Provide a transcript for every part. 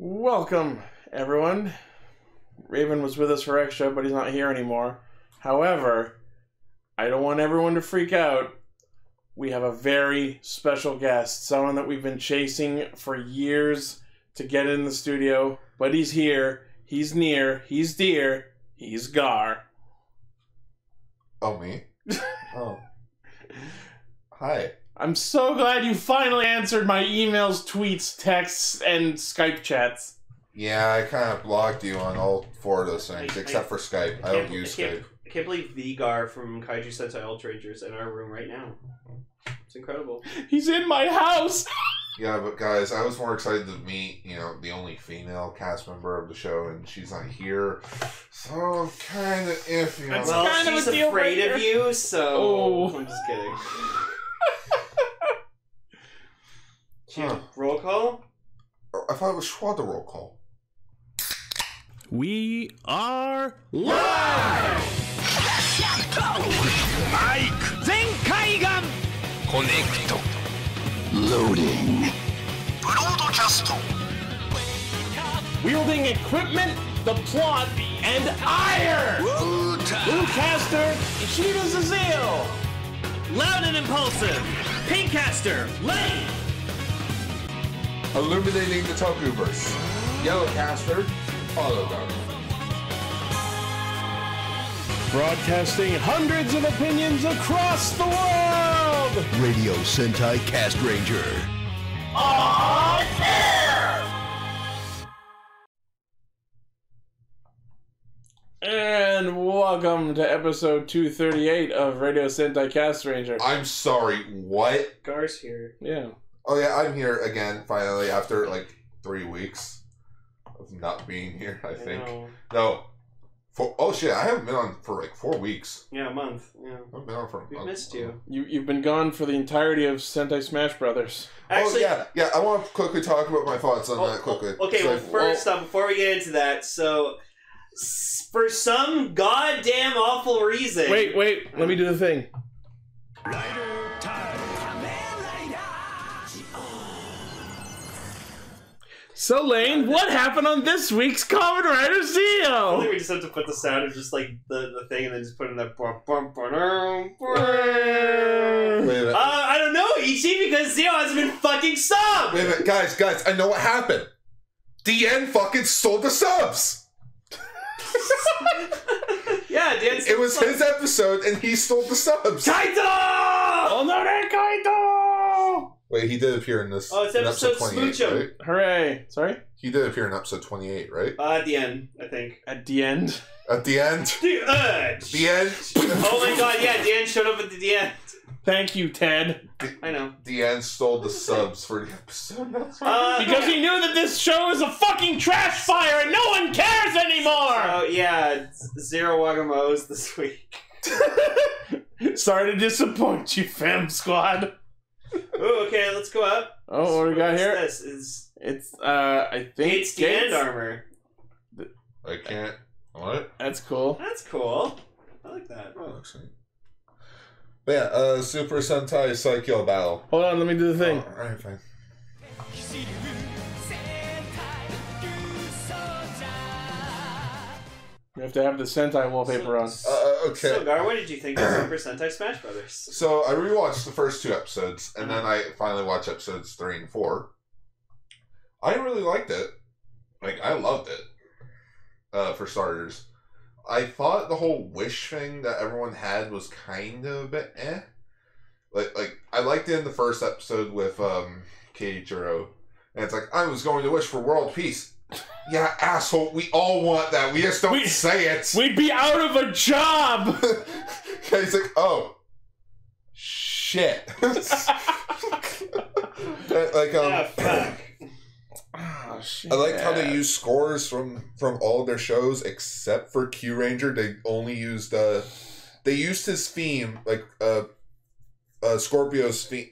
Welcome, everyone. Raven was with us for extra, but he's not here anymore. However, I don't want everyone to freak out. We have a very special guest, someone that we've been chasing for years to get in the studio, but he's here, he's near, he's dear, he's Gar. Oh, me? Oh. Hi. I'm so glad you finally answered my emails, tweets, texts, and Skype chats. Yeah, I kind of blocked you on all four of those things, except for Skype. I don't use Skype. I can't believe the Gar from Kaiju Sentai Ultra Rangers in our room right now. It's incredible. He's in my house! Yeah, but guys, I was more excited to meet, the only female cast member of the show, and she's not here. So I'm kind of iffy. Well, she's afraid of you, so... Oh. I'm just kidding. Roll call? I thought it was Schwa the roll call. We are live! Mike! Zenkaigan! Connect. Loading. Broadcast. Wielding equipment, the plot, and iron! Bluecaster, Ishida Zazil! Loud and impulsive, Pinkcaster, Lane! Illuminating the Tokuverse. Yellowcaster, Autogun. Broadcasting hundreds of opinions across the world! Radio Sentai Castranger. On air! And welcome to episode 238 of Radio Sentai Castranger. I'm sorry, what? Gar's here. Yeah. Oh yeah, I'm here again, finally, after like 3 weeks of not being here, I think. Know. No. Oh shit, I haven't been on for like 4 weeks. Yeah, a month. Yeah. I haven't been on for a We month. missed you. You've been gone for the entirety of Sentai Smash Brothers. Actually, yeah, I want to quickly talk about my thoughts on that quickly. Okay, well, So, first off, before we get into that, so... For some goddamn awful reason... Wait, let me do the thing. So, Lane, what happened on this week's Kamen Rider I Zeo? think we just have to put the sound of just like the thing and then just put in that Wait a minute. I don't know, Ichi, because Zeo hasn't been fucking subbed! Wait a minute, guys, I know what happened. DN fucking stole the subs. Yeah, Dan. It was his episode and he stole the subs. Kaito! Honore Kaito! Wait, he did appear in this. Oh, it's in episode 28, Smoochum. right? Hooray. Sorry? He did appear in episode 28, right? At the end, I think. At the end. At the end. The end! The end. Oh my god, yeah, Dan showed up at the end. Thank you, Ted. I know. The end stole the subs for the episode. That's right. Because he knew that this show is a fucking trash fire and no one cares anymore! Oh, yeah, zero Wagamos this week. Sorry to disappoint you, fam squad. Oh, okay, let's go up. Oh, what do we got here? This? It's, I think... It's the end armor. I can't. What? That's cool. That's cool. I like that. Oh, looks neat. But yeah, Super Sentai Psycho Battle. Hold on, let me do the thing. Oh, alright, fine. We have to have the Sentai wallpaper on. Okay. So, Gar, what did you think of Super Sentai Smash Brothers? So I rewatched the first 2 episodes, and then I finally watched episodes 3 and 4. I really liked it. Like, I loved it. For starters. I thought the whole wish thing that everyone had was kind of a bit eh. Like I liked it in the first episode with Kishiryu. And it's like, I was going to wish for world peace. Yeah, asshole, we all want that. We just don't say it. We'd be out of a job! He's like, oh. Shit. Fuck. Oh, shit. I liked how they used scores from all of their shows except for Q Ranger. They only used they used his theme, like Scorpio's theme.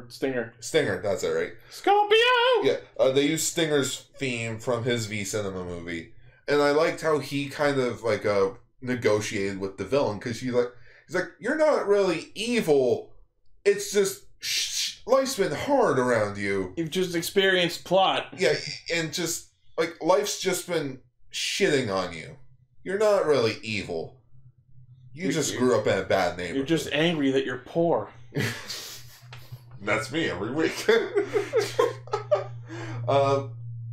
Stinger. Stinger, that's it, right? Scorpio! Yeah, they used Stinger's theme from his V Cinema movie, and I liked how he kind of like negotiated with the villain because he's like, you're not really evil. It's just life's been hard around you. You've just experienced plot. Yeah, and just, like, life's just been shitting on you. You're not really evil. You just grew up in a bad neighborhood. You're just angry that you're poor. That's me every week.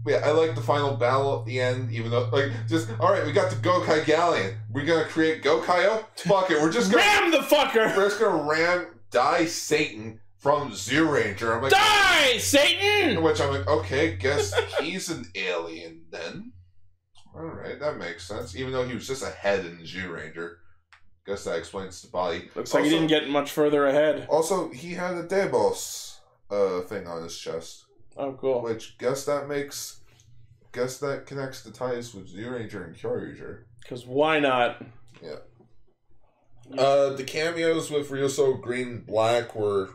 Yeah, I like the final battle at the end, even though, like, just, alright, we got the Gokai Galleon. We're gonna create Gokaio? Fuck it, we're just gonna... Ram the fucker! We're just gonna die Satan from Zyuranger. I'm like... Die, Satan! Which I'm like, okay, guess he's an alien then. Alright, that makes sense. Even though he was just a head in Zyuranger. Guess that explains the body. Looks like he didn't get much further ahead. Also, he had a Debos thing on his chest. Oh, cool. Which, guess that connects the ties with Zyuranger and Kyoryuger. Because why not? Yeah. The cameos with Ryusoulger Green and Black were...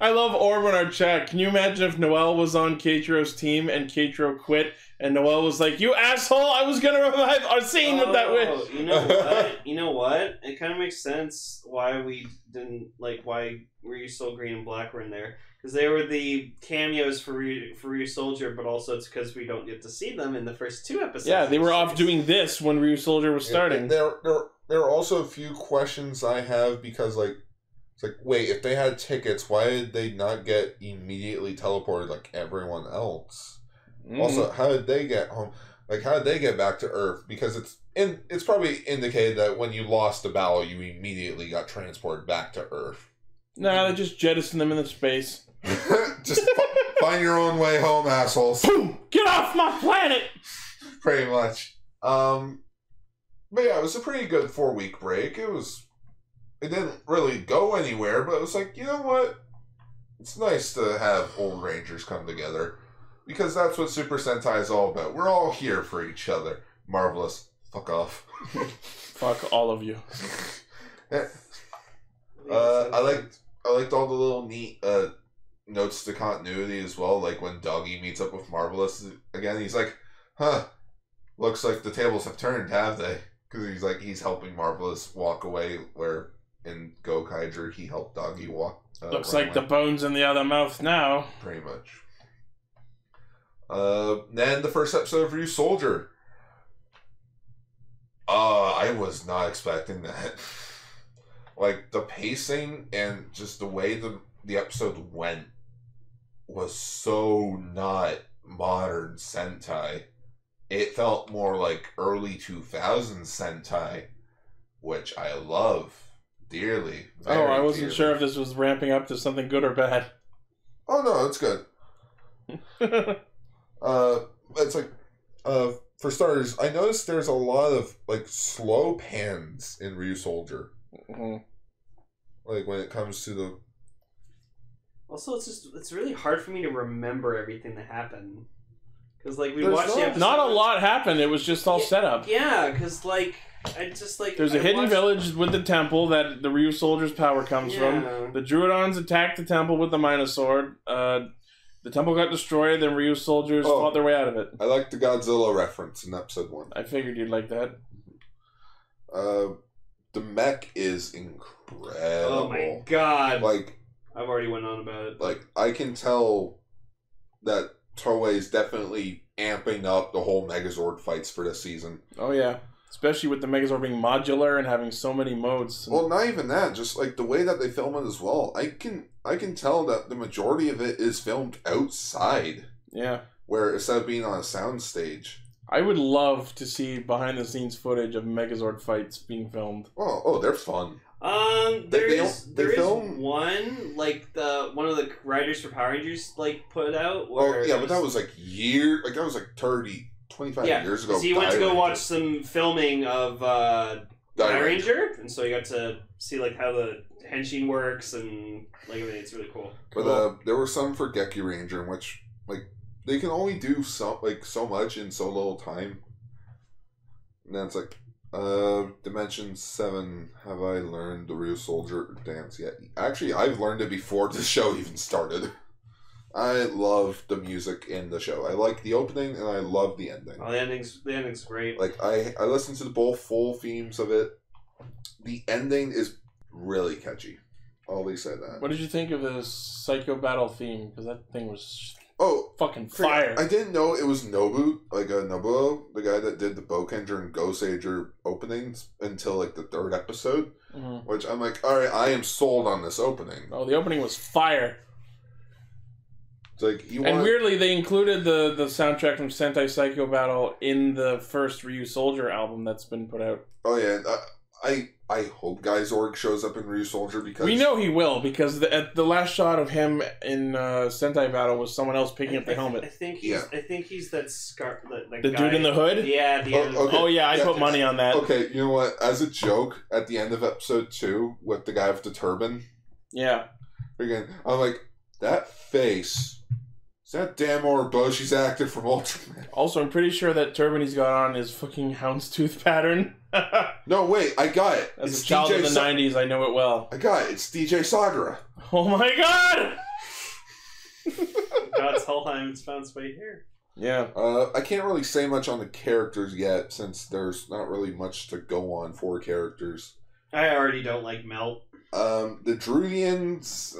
I love Orb in our chat. Can you imagine if Noelle was on Keiichiro's team and Keiichiro quit and Noelle was like, you asshole, I was going to revive our scene with that wish. You know what? You know what? It kind of makes sense why we didn't, like, why Ryusoulger Green and Black were in there. Because they were the cameos for Ryusoulger, but also it's because we don't get to see them in the first 2 episodes. Yeah, they were off doing this when Ryusoulger was starting. There are also a few questions I have because, like, it's like, wait, if they had tickets, why did they not get immediately teleported like everyone else? Also, how did they get home? Like, how did they get back to Earth? Because it's probably indicated that when you lost the battle, you immediately got transported back to Earth. No, they just jettisoned them into space. Just find your own way home, assholes. Boom! Get off my planet! Pretty much. But yeah, it was a pretty good 4-week break. It didn't really go anywhere, but it was like, you know what? It's nice to have old Rangers come together. Because that's what Super Sentai is all about. We're all here for each other. Marvelous. Fuck off. Fuck all of you. I liked all the little neat notes to continuity as well. Like when Doggy meets up with Marvelous again, he's like, huh, looks like the tables have turned, have they? Because he's helping Marvelous walk away, where in Gokaiger he helped Doggy walk. Looks like the bone's in the other mouth now. Pretty much. Then the first episode of Ryusoulger. I was not expecting that. Like, the pacing and just the way the episode went was so not modern Sentai. It felt more like early 2000s Sentai, which I love dearly. I wasn't sure if this was ramping up to something good or bad. Oh, no, it's good. It's like, for starters, I noticed there's a lot of, like, slow pans in Ryusoulger. Mm-hmm. Like, when it comes to the... Also, it's really hard for me to remember everything that happened. Because, like, we There's watched the episode... Not a lot happened, it was just all set up. Yeah, because, like, I just, like... There's a hidden village with the temple that the Ryusoulger's power comes from. The Druidons attacked the temple with the Minasword. The temple got destroyed, then Ryusoulgers fought their way out of it. I like the Godzilla reference in episode 1. I figured you'd like that. The mech is incredible. Oh my god. Like, I've already went on about it. Like, I can tell that Toei's definitely amping up the whole Megazord fights for this season. Oh yeah. Especially with the Megazord being modular and having so many modes. Well, not even that. Just like the way that they film it as well. I can tell that the majority of it is filmed outside. Yeah. Where instead of being on a sound stage. I would love to see behind the scenes footage of Megazord fights being filmed. Oh, they're fun. There is one, like one of the writers for Power Rangers like put out. Oh yeah, but that was like 25 years ago. So you went to go watch some filming of Power Ranger, and so you got to see like how the henshin works and like everything. It's really cool. But there were some for Geki Ranger in which like they can only do so much in so little time. And then it's like, Dimension 7, have I learned the Ryusoulger dance yet? Actually, I've learned it before the show even started. I love the music in the show. I like the opening and I love the ending. Oh, the ending's great. Like, I listened to both full themes of it. The ending is really catchy. I'll at least say that. What did you think of the Psycho Battle theme? Because that thing was fucking Fire. fire. I didn't know it was Nobuo, the guy that did the Bokenger and Ghostager openings until like the 3rd episode. Mm-hmm. Which I'm like, alright, I am sold on this opening. Oh, the opening was fire. It's like and weirdly, they included the soundtrack from Sentai Psycho Battle in the first Ryusoulger album that's been put out. Oh yeah, I hope Guyzorg shows up in Ryusoulger because we know he will, because the last shot of him in Sentai Battle was someone else picking up the helmet. I think he's that scar. The dude guy in the hood. Yeah. Okay. Oh yeah, I put money on that. Okay, you know what? As a joke, at the end of episode 2 with the guy with the turban. Yeah. Again, I'm like, that face. Is that damn Oriboshi's actor from Ultraman? Also, I'm pretty sure that turban he's got on is fucking houndstooth pattern. No, wait, I got it. As it's a child DJ of the 90s, I know it well. I got it. It's DJ Sagara. Oh my god! God's Helheim's found its way here. Yeah. I can't really say much on the characters yet, since there's not really much to go on for characters. I already don't like Melt. The Druidians,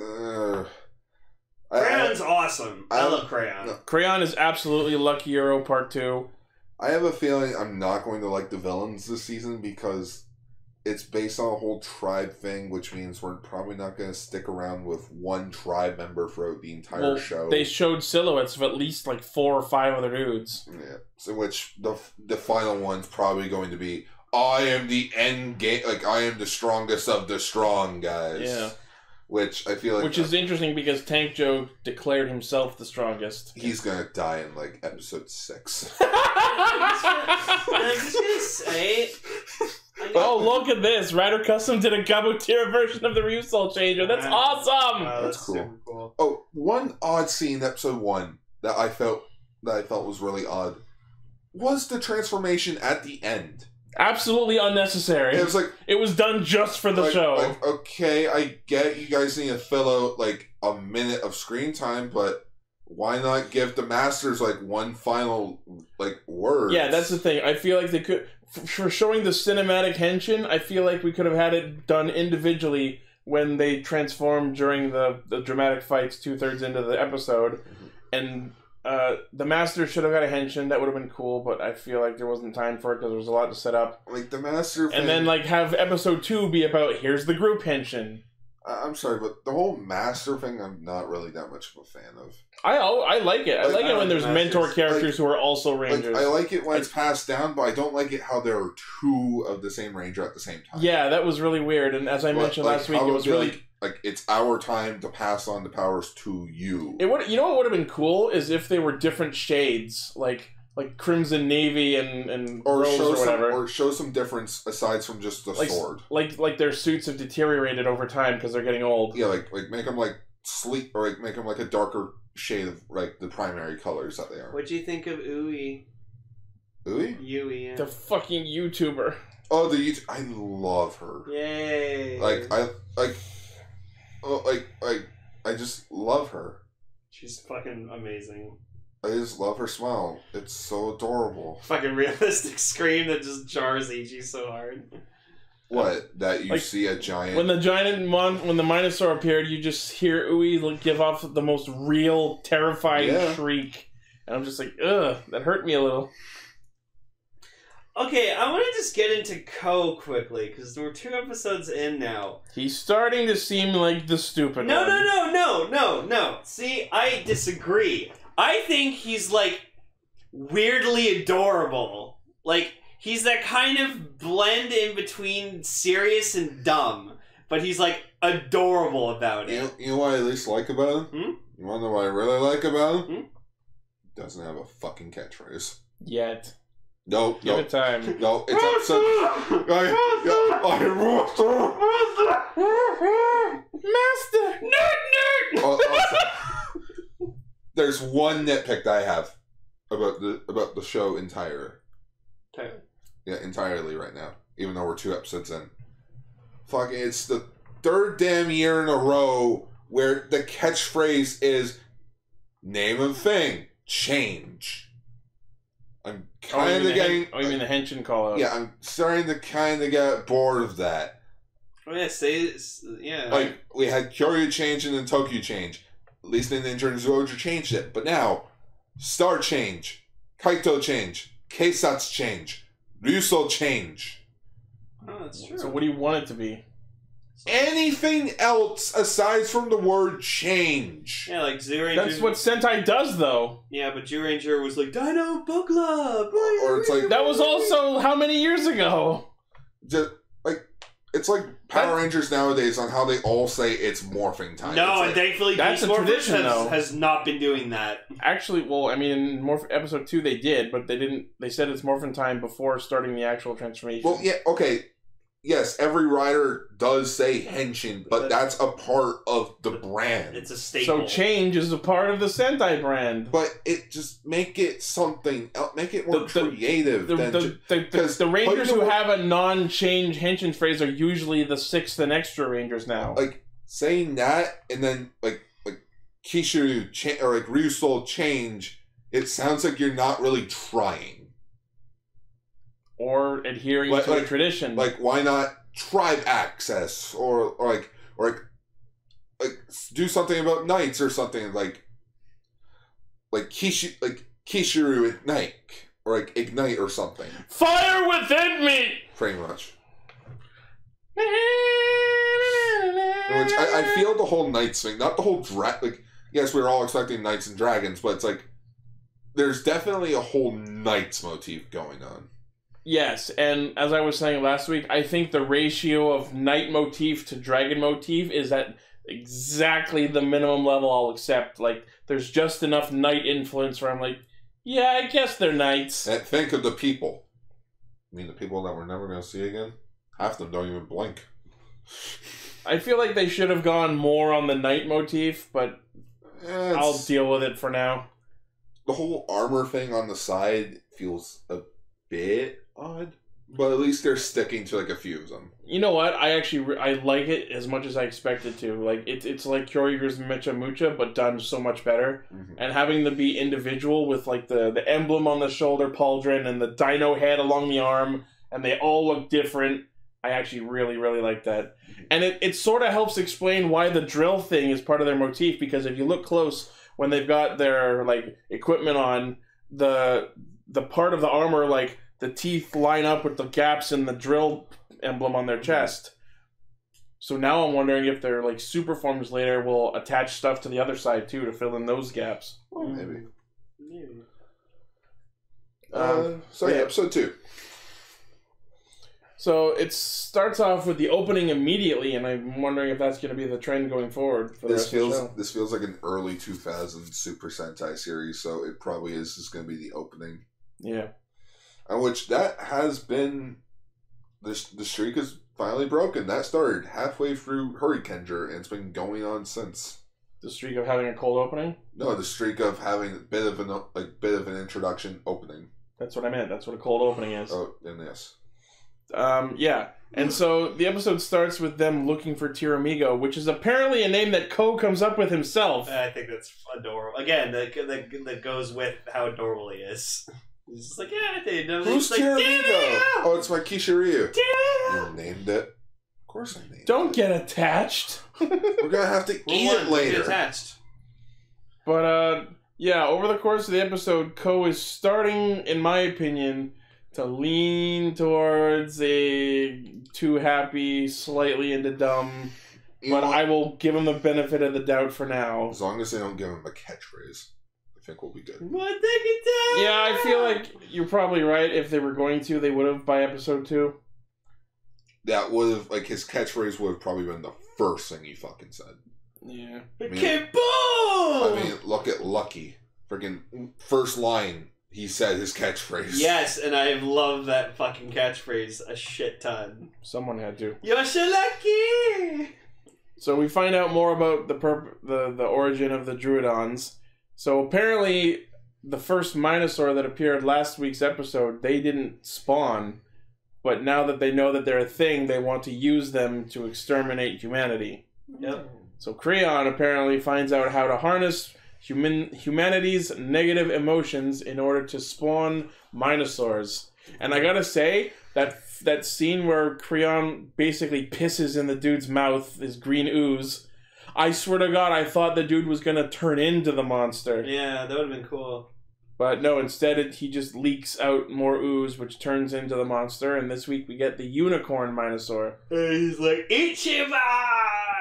Crayon's awesome. I love Crayon. No. Crayon is absolutely Lucky Hero Part 2. I have a feeling I'm not going to like the villains this season because it's based on a whole tribe thing, which means we're probably not going to stick around with one tribe member throughout the entire show. They showed silhouettes of at least like 4 or 5 other dudes. Yeah. So which the final one's probably going to be, I am the end game, like I am the strongest of the strong guys. Yeah. Which I feel like... Which is interesting because Tank Joe declared himself the strongest. He's gonna die in, like, episode 6. I'm just gonna say... Oh, look at this! Rider Custom did a Gabutir version of the Ryusoulger. That's awesome! Wow, that's cool. Super cool. Oh, one odd scene in episode 1 that I felt was really odd was the transformation at the end. Absolutely unnecessary. It was like, it was done just for the show. Like, okay, I get you guys need to fill out like a minute of screen time, but why not give the masters like one final like word? Yeah, that's the thing. I feel like they could, for showing the cinematic henshin, I feel like we could have had it done individually when they transformed during the dramatic fights 2/3 into the episode, and the master should have got a henshin. That would have been cool, but I feel like there wasn't time for it because there was a lot to set up. Like the master thing, and then like have episode 2 be about here's the group henshin. I'm sorry, but the whole master thing, I'm not really that much of a fan of. I like it. I like it when there's mentor characters who are also rangers. I like it when it's passed down, but I don't like it how there are 2 of the same ranger at the same time. Yeah, that was really weird. And as I mentioned last week, it was really like it's our time to pass on the powers to you. It would, you know what would have been cool is if they were different shades, like Crimson Navy and or Rose or whatever, or show some difference aside from just the sword. Like their suits have deteriorated over time because they're getting old. Yeah, like make them like sleek, or like make them like a darker shade of like the primary colors that they are. What do you think of Ui? Ui? Yui, yeah. The fucking YouTuber. Oh, the YouTube. I love her. Yay! I just love her. She's fucking amazing. I just love her smile. It's so adorable. Fucking realistic scream that just jars Ichi so hard. What? That you see a giant... When the Minosaur appeared, you just hear Ui give off the most real, terrifying shriek. And I'm just like, ugh, that hurt me a little. Okay, I want to just get into Ko quickly, because we're 2 episodes in now. He's starting to seem like the stupid one. No. See, I disagree. I think he's, like, weirdly adorable. Like, he's that kind of blend in between serious and dumb. But he's, like, adorable about it. You know what I at least like about him? You want to know what I really like about him? Doesn't have a fucking catchphrase. Yet. No, Give it time. No, it's episode... Master! Nerd! There's one nitpick that I have about the show entirely. Yeah, entirely right now. Even though we're 2 episodes in. Fucking, it's the 3rd damn year in a row where the catchphrase is name of thing, change. I'm kind of getting... you mean the henshin call out? Yeah, I'm starting to kind of get bored of that. Oh yeah, yeah. Like, we had Kishiryu change and then Tokyo change. At least in Ninja and Ryusoulger changed it. But now, Star change, Kaito change, Keisatsu change, Ryusoul change. Oh, that's true. So what do you want it to be? Anything else aside from the word change. Yeah, like Zyuranger. That's what Sentai does, though. Yeah, but Zyuranger was like, Dino Book Club! Or it's like... That was also how many years ago? Just, like, it's like Power Rangers nowadays on how they all say it's morphing time. No, it's and like, thankfully that's Beast a Morphers tradition, though. has not been doing that. Actually, well, I mean, in episode 2 they did, but they didn't. They said it's morphin' time before starting the actual transformation. Well, yeah, okay. Yes, every rider does say henshin, but that's a part of the brand. It's a staple. So change is a part of the Sentai brand. But it just make it something else. Make it more creative. The Rangers who have a non-change henshin phrase are usually the 6th and extra Rangers now. Like, saying that, and then, like Kishiryu, or like Ryusoul change, it sounds like you're not really trying. Or adhering to a tradition. Like, why not tribe access? Or do something about knights or something like Kishiryu ignite. Or like ignite or something. Fire within me! Pretty much. Which I feel the whole knights thing, not the whole like, yes, we were all expecting knights and dragons, but it's like there's definitely a whole knights motif going on. Yes, and as I was saying last week, I think the ratio of knight motif to dragon motif is at exactly the minimum level I'll accept. Like, there's just enough knight influence where I'm like, yeah, I guess they're knights. And think of the people. I mean, the people that we're never going to see again? Half of them don't even blink. I feel like they should have gone more on the knight motif, but I'll deal with it for now. The whole armor thing on the side feels a bit odd, but at least they're sticking to like a few of them. You know what? I like it as much as I expected to. Like, it's like Kyoryuger's Mecha Mucha, but done so much better. Mm-hmm. And having them be individual with like the emblem on the shoulder pauldron and the dino head along the arm, and they all look different. I actually really, really like that. And it sort of helps explain why the drill thing is part of their motif, because if you look close, when they've got their like equipment on, the part of the armor, like the teeth line up with the gaps in the drill emblem on their chest. So now I'm wondering if their like super forms later will attach stuff to the other side too to fill in those gaps. Well, maybe. So yeah, episode 2. So it starts off with the opening immediately, and I'm wondering if that's going to be the trend going forward. For this feels like an early 2000s Super Sentai series, so it probably is just going to be the opening. Yeah. Which that has been the streak is finally broken. That started halfway through Hurricaneger, and it's been going on since. The streak of having a cold opening? No, the streak of having a bit of an introduction opening. That's what I meant. That's what a cold opening is. Oh, and yes. Yeah. And so the episode starts with them looking for Tiramigo, which is apparently a name that Ko comes up with himself. I think that's adorable. Again, that goes with how adorable he is. He's just like, yeah, they know. Who's Tiramigo? Oh, it's my Kishiryu. Yeah. You named it. Of course I named it. Don't get attached. We're gonna have to eat it later. Get attached. But, yeah, over the course of the episode, Ko is starting, in my opinion, to lean towards a too happy, slightly into dumb. But I will give him the benefit of the doubt for now. As long as they don't give him a catchphrase, I think we'll be good. Yeah, I feel like you're probably right. If they were going to, they would have by episode 2. That would have, like, his catchphrase would have probably been the first thing he fucking said. Yeah. I mean, look at Lucky. Freaking first line, he said his catchphrase. Yes, and I love that fucking catchphrase a shit ton. Someone had to. You're so lucky! So we find out more about the origin of the Druidons. So apparently, the first Minosaur that appeared last week's episode, they didn't spawn. But now that they know that they're a thing, they want to use them to exterminate humanity. Yep. So Creon apparently finds out how to harness humanity's negative emotions in order to spawn Minosaurs. And I gotta say, that that scene where Creon basically pisses in the dude's mouth, his green ooze. I swear to God, I thought the dude was gonna turn into the monster. Yeah, that would have been cool. But no, instead he just leaks out more ooze, which turns into the monster. And this week we get the unicorn Minosaur. And he's like, Ichi!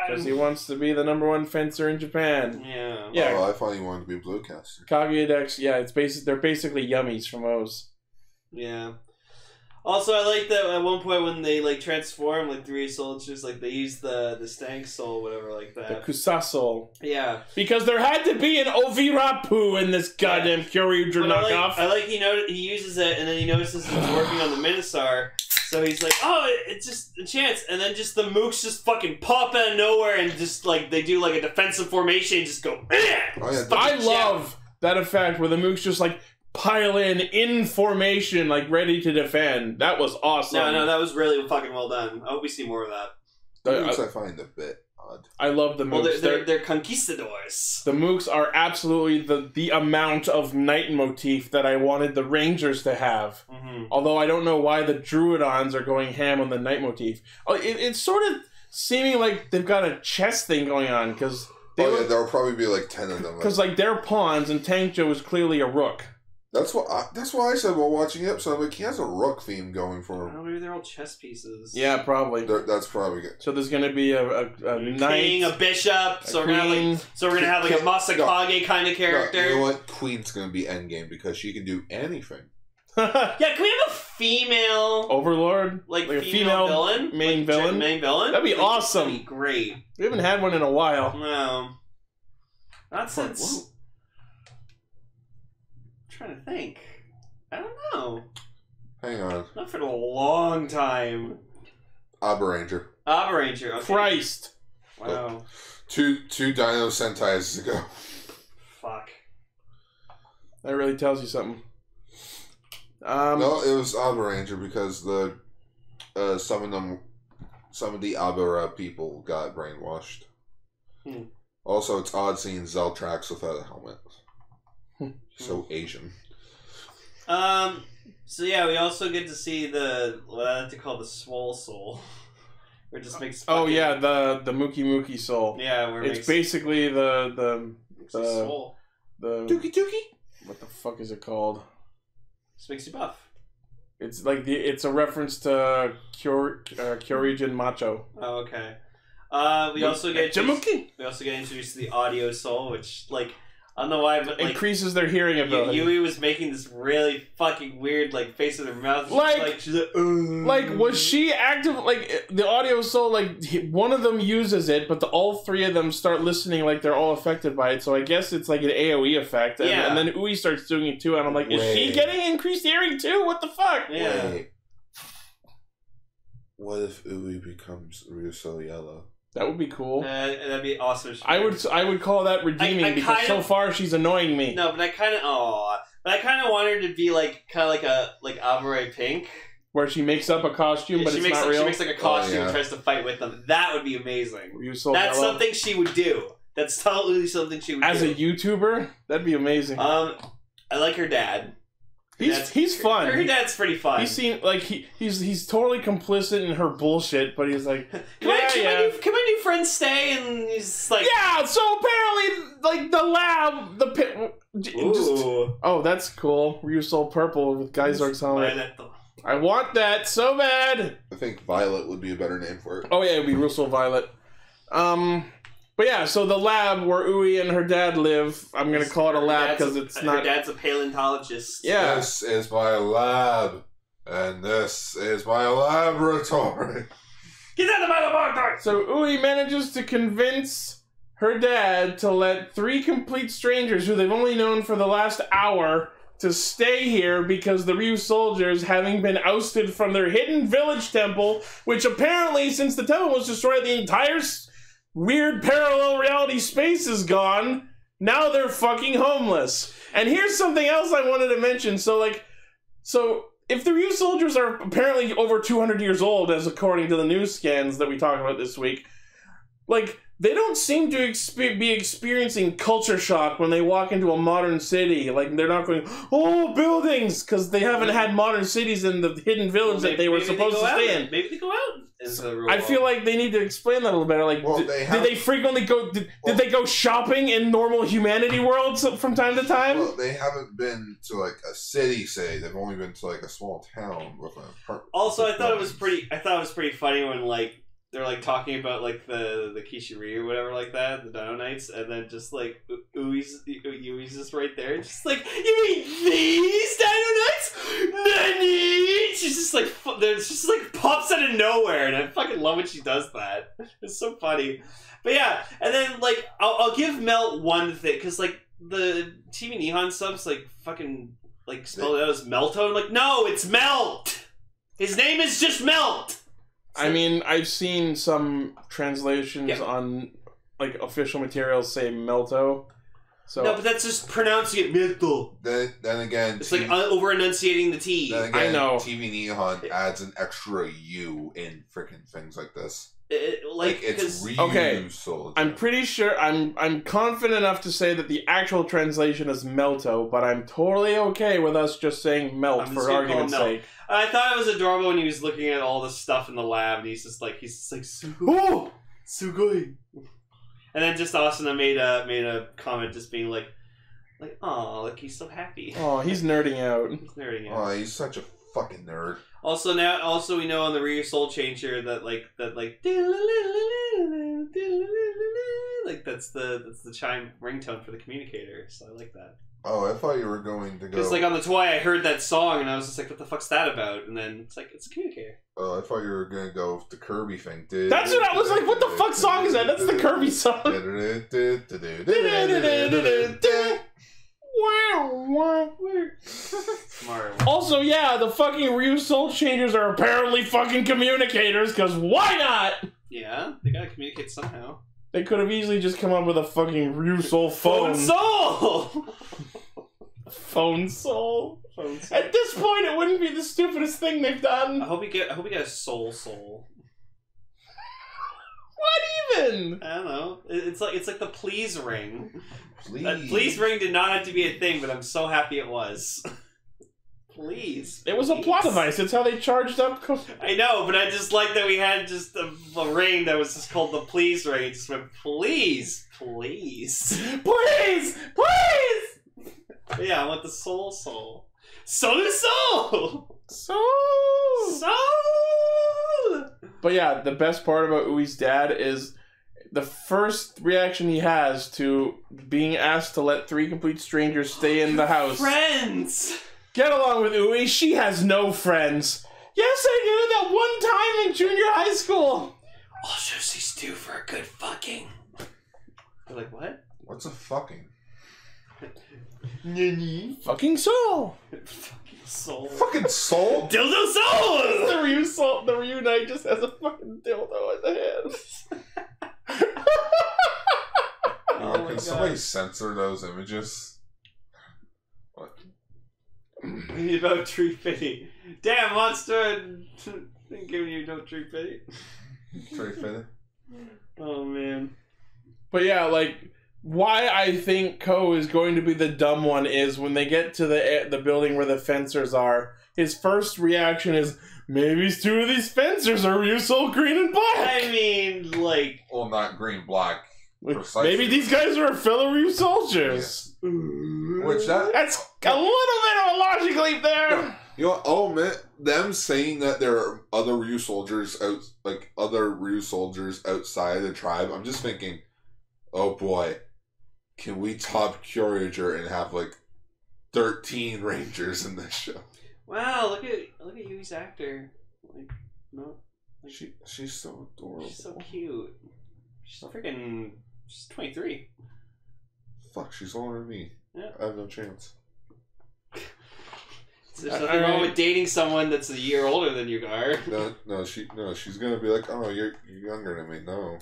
Because he wants to be the #1 fencer in Japan. Yeah. Yeah. Oh, I thought he wanted to be a Bluecaster. Kaguya-dex, yeah, they're basically yummies from O's. Yeah. Also, I like that at one point when they like transform like the Ryusoulgers, like they use the stag soul, whatever, like The that. Kusasol. Yeah. Because there had to be an Ovirapu in this goddamn Kyoryuger knockoff. I like he uses it and then he notices he's working on the Minosaur. So he's like, oh, it's just a chance. And then just the mooks just fucking pop out of nowhere and just like they do like a defensive formation and just go, eh! Oh, yeah, I love that effect where the mooks just like pile in formation, like ready to defend. That was awesome. No, that was really fucking well done. I hope we see more of that. Mooks I find a bit odd. I love the mooks. Well, they're conquistadors. The mooks are absolutely the amount of night motif that I wanted the Rangers to have. Mm-hmm. Although I don't know why the Druidons are going ham on the night motif. Oh, it's sort of seeming like they've got a chess thing going on because there'll probably be like 10 of them. Because like they're pawns and Tankjo is clearly a rook. That's why I said while watching the episode, like, he has a rook theme going for him. Oh, maybe they're all chess pieces. Yeah, probably. That's probably good. So there's going to be a knight, king, a bishop. So we're gonna have like a Masakage kind of character. No, you know what? Queen's gonna be endgame because she can do anything. Yeah, can we have a female Overlord, like a female villain, main villain? Main villain. That'd be awesome. That'd be great. We haven't had one in a while. No, not since. Trying to think. I don't know. Hang on. Not for a long time. Abaranger. Okay. Christ. Wow. Two Dino Sentais ago. Fuck. That really tells you something. No, it was Abaranger because some of the Abara people got brainwashed. Also, it's odd seeing Zeltrax without a helmet. So Asian. So yeah, we also get to see what I like to call the Swole Soul. Where it just makes yeah, the Mookie Mookie soul. Yeah, where it's basically the soul. The Dookie. What the fuck is it called? Just makes you buff. It's like it's a reference to Kyoryugen Macho. Oh, okay. We also get introduced to the Audio Soul, which like I don't know why, but like, increases their hearing ability. Yui was making this really fucking weird like face in her mouth. She's like was she active? Like the Audio Soul, like one of them uses it, but all three of them start listening like they're all affected by it. So I guess it's like an AOE effect. And then Ui starts doing it too, and I'm like, is she getting increased hearing too? What the fuck? Yeah. Wait. What if Ui becomes Ryusoulger Yellow? That would be cool. That'd be awesome. I would call that redeeming because so far she's annoying me. No, but I kind of want her to be like Abare Pink, where she makes up a costume, but it's not real. She makes like a costume and tries to fight with them. That would be amazing. That's something she would do. That's totally something she would do. As a YouTuber, that'd be amazing. I like her dad. He's fun. Her dad's pretty fun. He seems like he's totally complicit in her bullshit, but he's like, can my new friend stay? And he's like, yeah. So apparently, like the lab, the pit. Oh, that's cool. Ryusoul purple with Geizorg's helmet. I want that so bad. I think Violet would be a better name for it. Oh yeah, it would be Ryusoul Violet. But yeah, so the lab where Ui and her dad live, I'm going to call it a lab because it's not... Her dad's a paleontologist. Yeah. This is my lab, and this is my laboratory. Get out of my laboratory! So Ui manages to convince her dad to let 3 complete strangers, who they've only known for the last hour, to stay here because the Ryusoulgers, having been ousted from their hidden village temple, which apparently, since the temple was destroyed, the entire... weird parallel reality space is gone. Now they're fucking homeless. And here's something else I wanted to mention. So if the Ryusoulgers are apparently over 200 years old, as according to the news scans that we talked about this week, like they don't seem to be experiencing culture shock when they walk into a modern city. Like, they're not going, oh, buildings, because they haven't had modern cities in the hidden village that they were supposed to stay in. Maybe they go out. I feel like they need to explain that a little better. Like, Well, did they frequently go? Did they go shopping in normal humanity worlds from time to time? Well, they haven't been to like a city. Say they've only been to like a small town with an apartment. Also, I thought it was pretty funny when like they're like talking about like the Kishiryu or whatever like that, the Dino Knights, and then just like Yui's just right there, just like, you mean these Dino Knights? Nani? She's just like, she's just like pops out of nowhere, and I fucking love when she does that. It's so funny. But yeah, and then like I'll give Melt one thing, because like the TV Nihon subs like fucking like spelled it out as Melto. I'm like, no, it's Melt. His name is just Melt. I mean, I've seen some translations on like official materials say Melto. So no, but that's just pronouncing it Melto. Then again, it's like over enunciating the T. Then again, I know. TV Nihon adds an extra U in freaking things like this. Like it's Ryusoulger. I'm pretty sure I'm confident enough to say that the actual translation is Melto, but I'm totally okay with us just saying Melt for argument's sake. I thought it was adorable when he was looking at all the stuff in the lab, and he's just like oh, sugoi. And then just Asuna made a comment just being like, oh, like he's so happy. Oh, he's nerding out. He's nerding out. Oh, he's such a fucking nerd. Also we know on the Ryusoulger that that's the chime ringtone for the communicator. So I like that. Oh, I thought you were going to go. Because like on the toy, I heard that song and I was just like, "What the fuck's that about?" And then it's like, "It's a communicator." Oh, I thought you were going to go with the Kirby thing. That's what I was like. What the fuck song is that? That's the Kirby song. Also, yeah, the fucking Ryusoulgers are apparently fucking communicators, because why not? Yeah, they gotta communicate somehow. They could have easily just come up with a fucking Ryusoul phone. Phone soul. At this point, it wouldn't be the stupidest thing they've done. I hope we get a soul. What even? I don't know. It's like the please ring. Please. That please ring did not have to be a thing, but I'm so happy it was. Please. It was a plot device. It's how they charged up. I know, but I just like that we had just a ring that was just called the please ring. It just went, please. Please. Please. Please. Yeah, I want the soul. Soul. But yeah, the best part about Ui's dad is the first reaction he has to being asked to let 3 complete strangers stay in the house. Friends! Get along with Ui, she has no friends. Yes, I do, that one time in junior high school. All she's due for a good fucking. You're like, what? What's a fucking? Fucking soul. Soul. Fucking soul? Dildo soul! The Ryu Knight just has a fucking dildo as a head. Can somebody censor those images? What? We need about tree fitty. Damn, monster! Didn't give you no tree fitty. Tree fitty? Oh, man. But yeah, like, why I think Ko is going to be the dumb one is when they get to the building where the fencers are, his first reaction is, maybe 2 of these fencers are Ryusoul green and black. I mean, like... Well, not green, black. Precisely. Maybe these guys are fellow Ryusoulgers. Yeah. Which that's a little bit of a logic leap there. No. You know what, I'll admit, them saying that there are other Ryusoulgers outside the tribe, I'm just thinking, oh boy, can we top Kyoryuger and have like 13 Rangers in this show? Wow, look at Yui's actor. Like, no, like, she's so adorable. She's so cute. She's freaking. She's 23. Fuck, she's older than me. Yeah. I have no chance. There's nothing wrong with dating someone that's a year older than you are. No, she's gonna be like, oh, you're younger than me. No.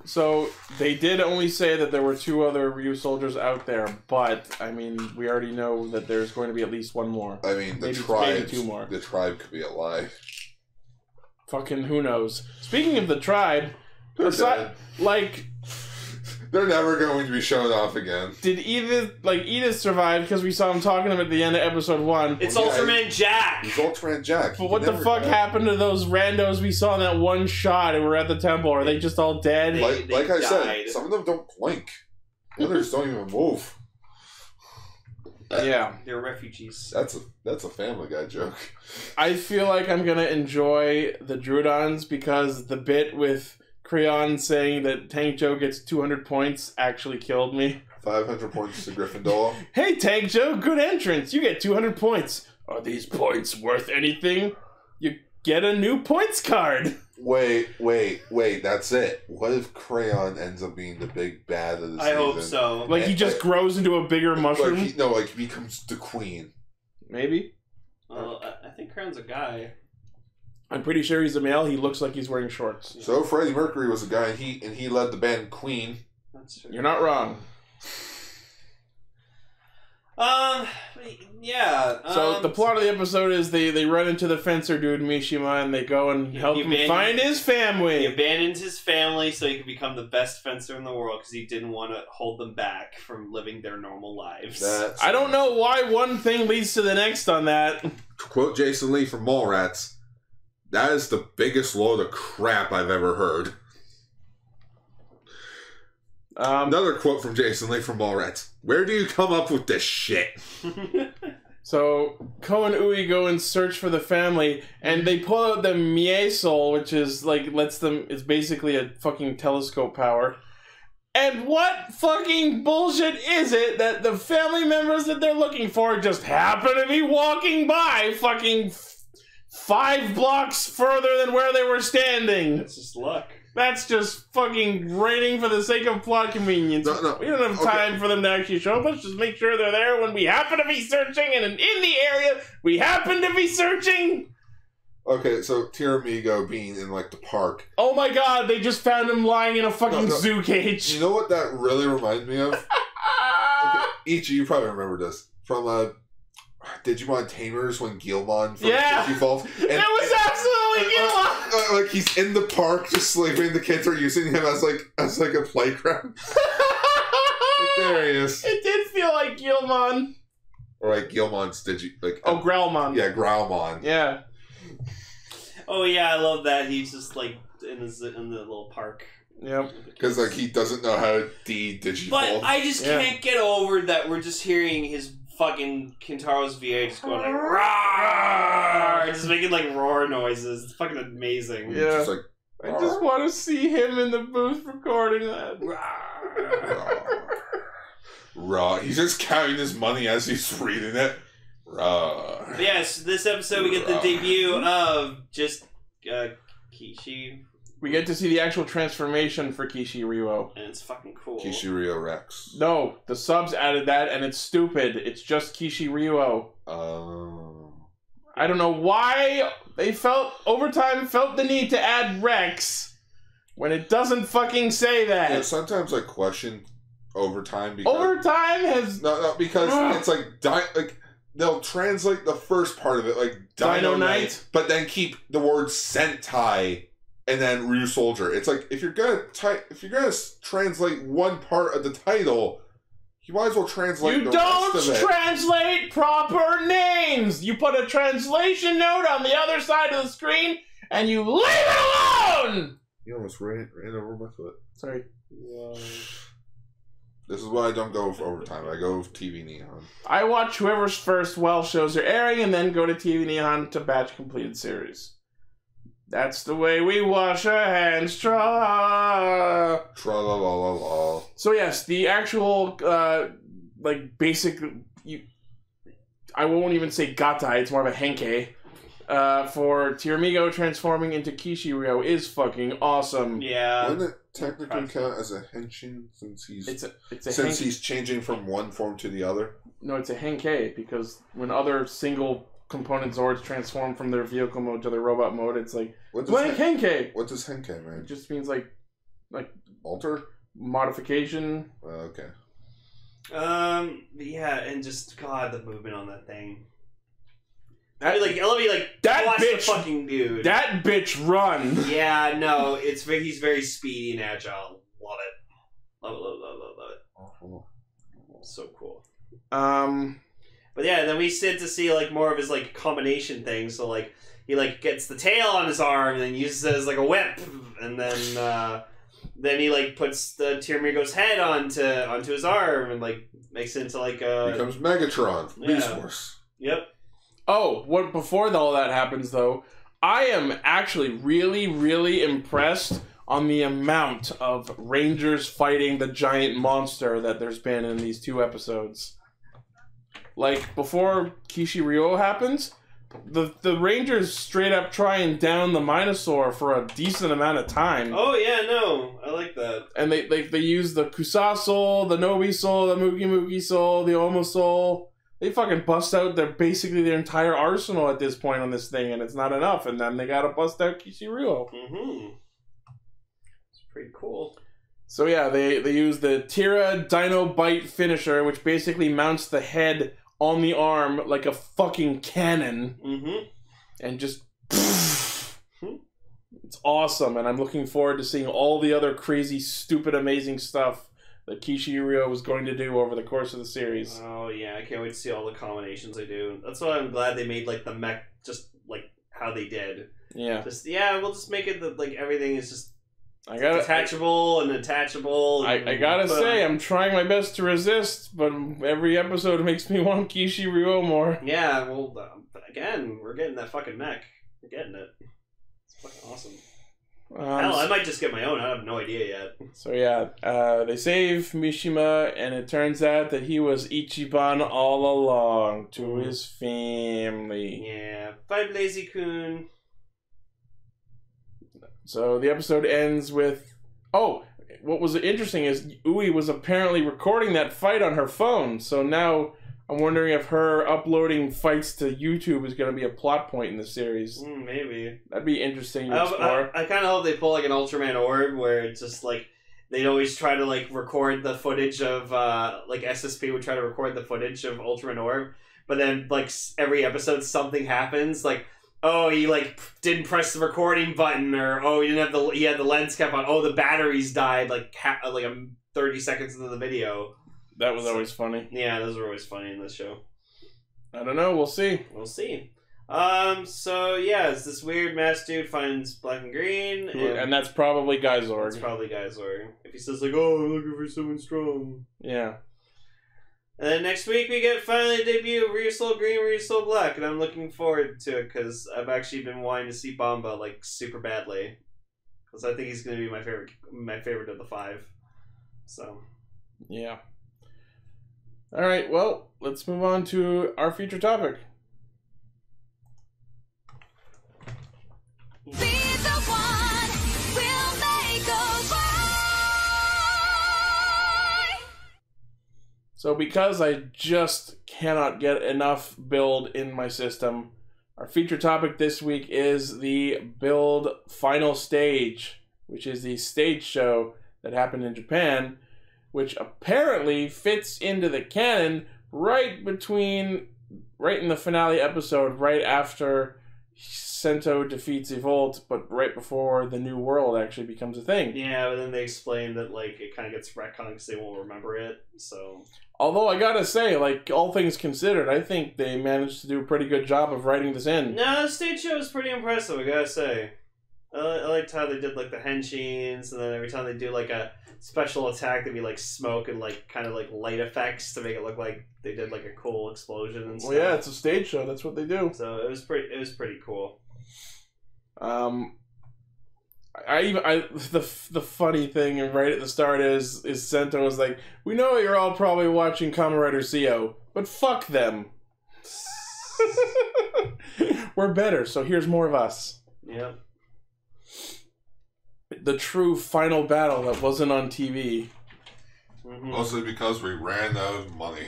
So they did only say that there were 2 other Ryusoulgers out there, but I mean, we already know that there's going to be at least 1 more. I mean, maybe 2 more. The tribe could be a lie. Fucking who knows? Speaking of the tribe, like They're never going to be shown off again. Did Edith survive because we saw him talking to him at the end of episode 1? It's Ultraman Jack! He's Ultraman Jack. But what the fuck happened to those randos we saw in that one shot who were at the temple? Are they just all dead? Like I said, some of them don't blink. The others don't even move. Yeah. They're refugees. That's a Family Guy joke. I feel like I'm gonna enjoy the Drudons because the bit with Creon saying that Tank Joe gets 200 points actually killed me. 500 points to Gryffindor. Hey Tank Joe, good entrance. You get 200 points. Are these points worth anything? You get a new points card. Wait, that's it. What if Crayon ends up being the big bad of the season? I hope so. Like he just grows into a bigger mushroom? Like he becomes the queen. Maybe. Well, I think Crown's a guy. I'm pretty sure he's a male. He looks like he's wearing shorts. So Freddie Mercury was a guy, and he led the band Queen. That's true. You're not wrong. Yeah. So the plot of the episode is they run into the fencer dude Mishima and they go and help him find his family. He abandons his family so he could become the best fencer in the world because he didn't want to hold them back from living their normal lives. I don't know why one thing leads to the next on that. To quote Jason Lee from Mallrats, that is the biggest load of crap I've ever heard. Another quote from Jason Lee from Mallrats. Where do you come up with this shit? So, Ko and Ui go and search for the family, and they pull out the Miesol, which is, like, it's basically a fucking telescope power. And what fucking bullshit is it that the family members that they're looking for just happen to be walking by fucking 5 blocks further than where they were standing? That's just luck. That's just fucking rating for the sake of plot convenience. No. We don't have time for them to actually show up. Let's just make sure they're there when we happen to be searching, and in the area we happen to be searching. Okay, so Tiramigo being in, like, the park. Oh my god, they just found him lying in a fucking zoo cage. You know what that really reminds me of? Okay, Ichi, you probably remember this. From, Digimon Tamers when Guilmon from evolved. And it was absolutely Guilmon! Like he's in the park just sleeping. The kids are using him as like a playground. Like, there he is. It did feel like Guilmon. Or like Guilmon's Growlmon. Yeah, Growlmon. Yeah. Oh yeah, I love that. He's just like in the little park. Yep. Because like he doesn't know how to digivolve. But I just can't get over that we're just hearing his fucking Kintaro's VA just going like roar, just making like roar noises. It's fucking amazing. Yeah. Just like, I just want to see him in the booth recording that. Raw. He's just counting his money as he's reading it. Raw. Yes, this episode we get the debut of just Kishi. We get to see the actual transformation for Kishiryu. And it's fucking cool. Kishiryu Rex. No, the subs added that and it's stupid. It's just Kishiryu. I don't know why they felt the need to add Rex when it doesn't fucking say that. Yeah, sometimes I question Overtime because because it's like they'll translate the first part of it like Dino Knight, but then keep the word Sentai and then Ryusoulger. It's like if you're gonna translate one part of the title, you might as well translate the rest of it. You don't translate proper names! You put a translation note on the other side of the screen, and you leave it alone! You almost ran over my foot. Sorry. This is why I don't go for Overtime. I go with TV Neon. I watch whoever's first while shows are airing, and then go to TV Neon to batch completed series. That's the way we wash our hands. Tra-la-la-la-la. So yes, the actual, basic... I won't even say gatai, it's more of a henke. For Tiramigo transforming into Kishiryu is fucking awesome. Yeah. Wouldn't it technically count as a henshin since he's changing from one form to the other? No, it's a henke, because when other single component Zords transform from their vehicle mode to their robot mode, it's like henke. What does henke mean? It just means like alter? Modification. Okay. Yeah, and just God, the movement on that thing. That bitch, the fucking dude. That bitch run. Yeah, no, he's very speedy and agile. Love it. Love it. So cool. But yeah, then we sit to see like more of his like combination thing. So like he like gets the tail on his arm and then uses it as like a whip, and then he like puts the Tiramigo's head onto his arm and like makes it into like a becomes Megatron, Beast Force. Yep. Oh, what before all that happens though, I am actually really, really impressed on the amount of Rangers fighting the giant monster that there's been in these 2 episodes. Like, before Kishiryu happens, the Rangers straight up try and down the Minosaur for a decent amount of time. Oh yeah, no, I like that. And they use the Kusa Soul, the Nobi Soul, the Mugi Mugi Soul, the Omo Soul. They fucking bust out basically their entire arsenal at this point on this thing, and it's not enough. And then they gotta bust out Kishiryu. Mm-hmm. It's pretty cool. So yeah, they use the Tira Dino Bite finisher, which basically mounts the head on the arm like a fucking cannon. Mm-hmm. And just... It's awesome, and I'm looking forward to seeing all the other crazy, stupid, amazing stuff that Kishiryu was going to do over the course of the series. Oh yeah, I can't wait to see all the combinations they do. That's why I'm glad they made like the mech just like how they did. Yeah. We'll just make it that like everything is just detachable and attachable. I gotta say, I'm trying my best to resist, but every episode makes me want Kishiryu more. Yeah, well, again, we're getting that fucking mech. We're getting it. It's fucking awesome. Hell, I might just get my own. I have no idea yet. So yeah, they save Mishima, and it turns out that he was Ichiban all along to his family. Yeah, bye, Blazy-kun. So the episode ends with... Oh, what was interesting is Ui was apparently recording that fight on her phone. So now I'm wondering if her uploading fights to YouTube is going to be a plot point in the series. Maybe. That'd be interesting to explore. I kind of hope they pull like an Ultraman orb where it's just like... They'd always try to like record the footage of... like SSP would try to record the footage of Ultraman orb. But then like every episode something happens. Like... Oh, he like didn't press the recording button, or oh, he didn't have he had the lens cap on. Oh, the batteries died like 30 seconds into the video. That was always funny. Yeah, those are always funny in this show. I don't know. We'll see. We'll see. So yeah, it's this weird masked dude finds black and green, and that's probably Geysorg. It's probably Geysorg. If he says like, "Oh, I'm looking for someone strong." Yeah. And then next week we get finally a debut of Ryusoul Green, Ryusoul Black, and I'm looking forward to it because I've actually been wanting to see Bamba like super badly, because I think he's going to be my favorite of the 5. So, yeah. All right, well, let's move on to our feature topic. Be the one, we'll make a way. So because I just cannot get enough Build in my system, our feature topic this week is the Build Final Stage, which is the stage show that happened in Japan, which apparently fits into the canon right in the finale episode, right after Sento defeats Evolt, but right before the New World actually becomes a thing. Yeah, but then they explain that like it kind of gets retconned because they won't remember it, so... Although I gotta say, like, all things considered, I think they managed to do a pretty good job of writing this in. No, the stage show is pretty impressive, I gotta say. I liked how they did, like, the henshins, and then every time they do, like, a special attack, there'd be, like, smoke and, like, kind of, like, light effects to make it look like they did, like, a cool explosion and stuff. Well, yeah, it's a stage show. That's what they do. So it was pretty cool. The funny thing right at the start is Sento was like, we know you're all probably watching Kamen Rider CO, but fuck them. We're better, so here's more of us. Yep. The true final battle that wasn't on TV. Mm-hmm. Mostly because we ran out of money.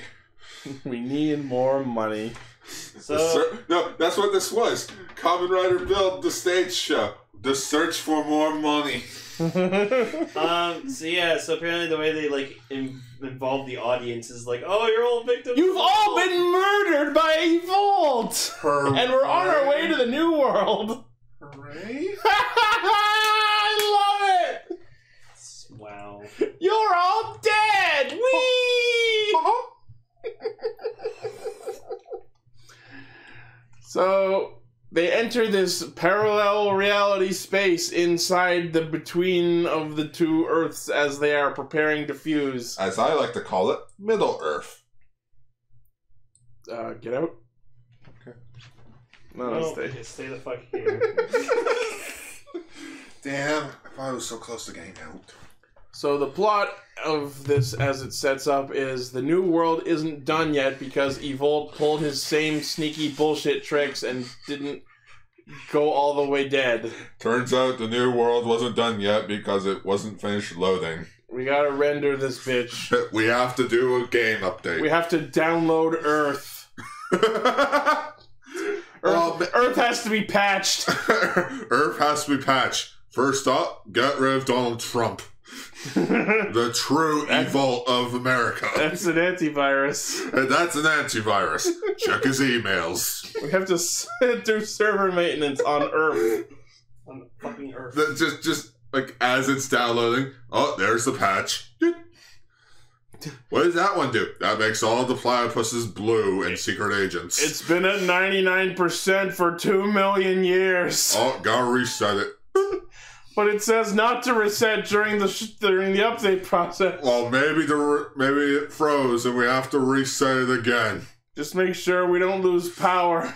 We need more money. So no, that's what this was. Kamen Rider Build, the stage show. The search for more money. So apparently the way they like involve the audience is like, oh, you're all victims. You've all been murdered by Evolt, and we're on our way to the New World. Hooray! I love it. Wow. You're all dead! Whee! So they enter this parallel reality space inside the between of the two Earths as they are preparing to fuse. As I like to call it, Middle Earth. Get out. Okay. No, Stay. Stay the fuck here. Damn, I thought I was so close to getting out. So the plot of this, as it sets up, is the new world isn't done yet because Evolt pulled his same sneaky bullshit tricks and didn't go all the way dead. Turns out the new world wasn't done yet because it wasn't finished loading. We gotta render this bitch. We have to do a game update. We have to download Earth. Earth has to be patched. Earth has to be patched. First up, get rid of Donald Trump. The true evil of America. That's an antivirus. And that's an antivirus. Check his emails. We have to do server maintenance on Earth. On fucking Earth. Just like as it's downloading. Oh, there's the patch. What does that one do? That makes all the platypuses blue and secret agents. It's been at 99% for 2 million years. Oh, gotta reset it. But it says not to reset during the update process. Well, maybe it froze and we have to reset it again. Just make sure we don't lose power.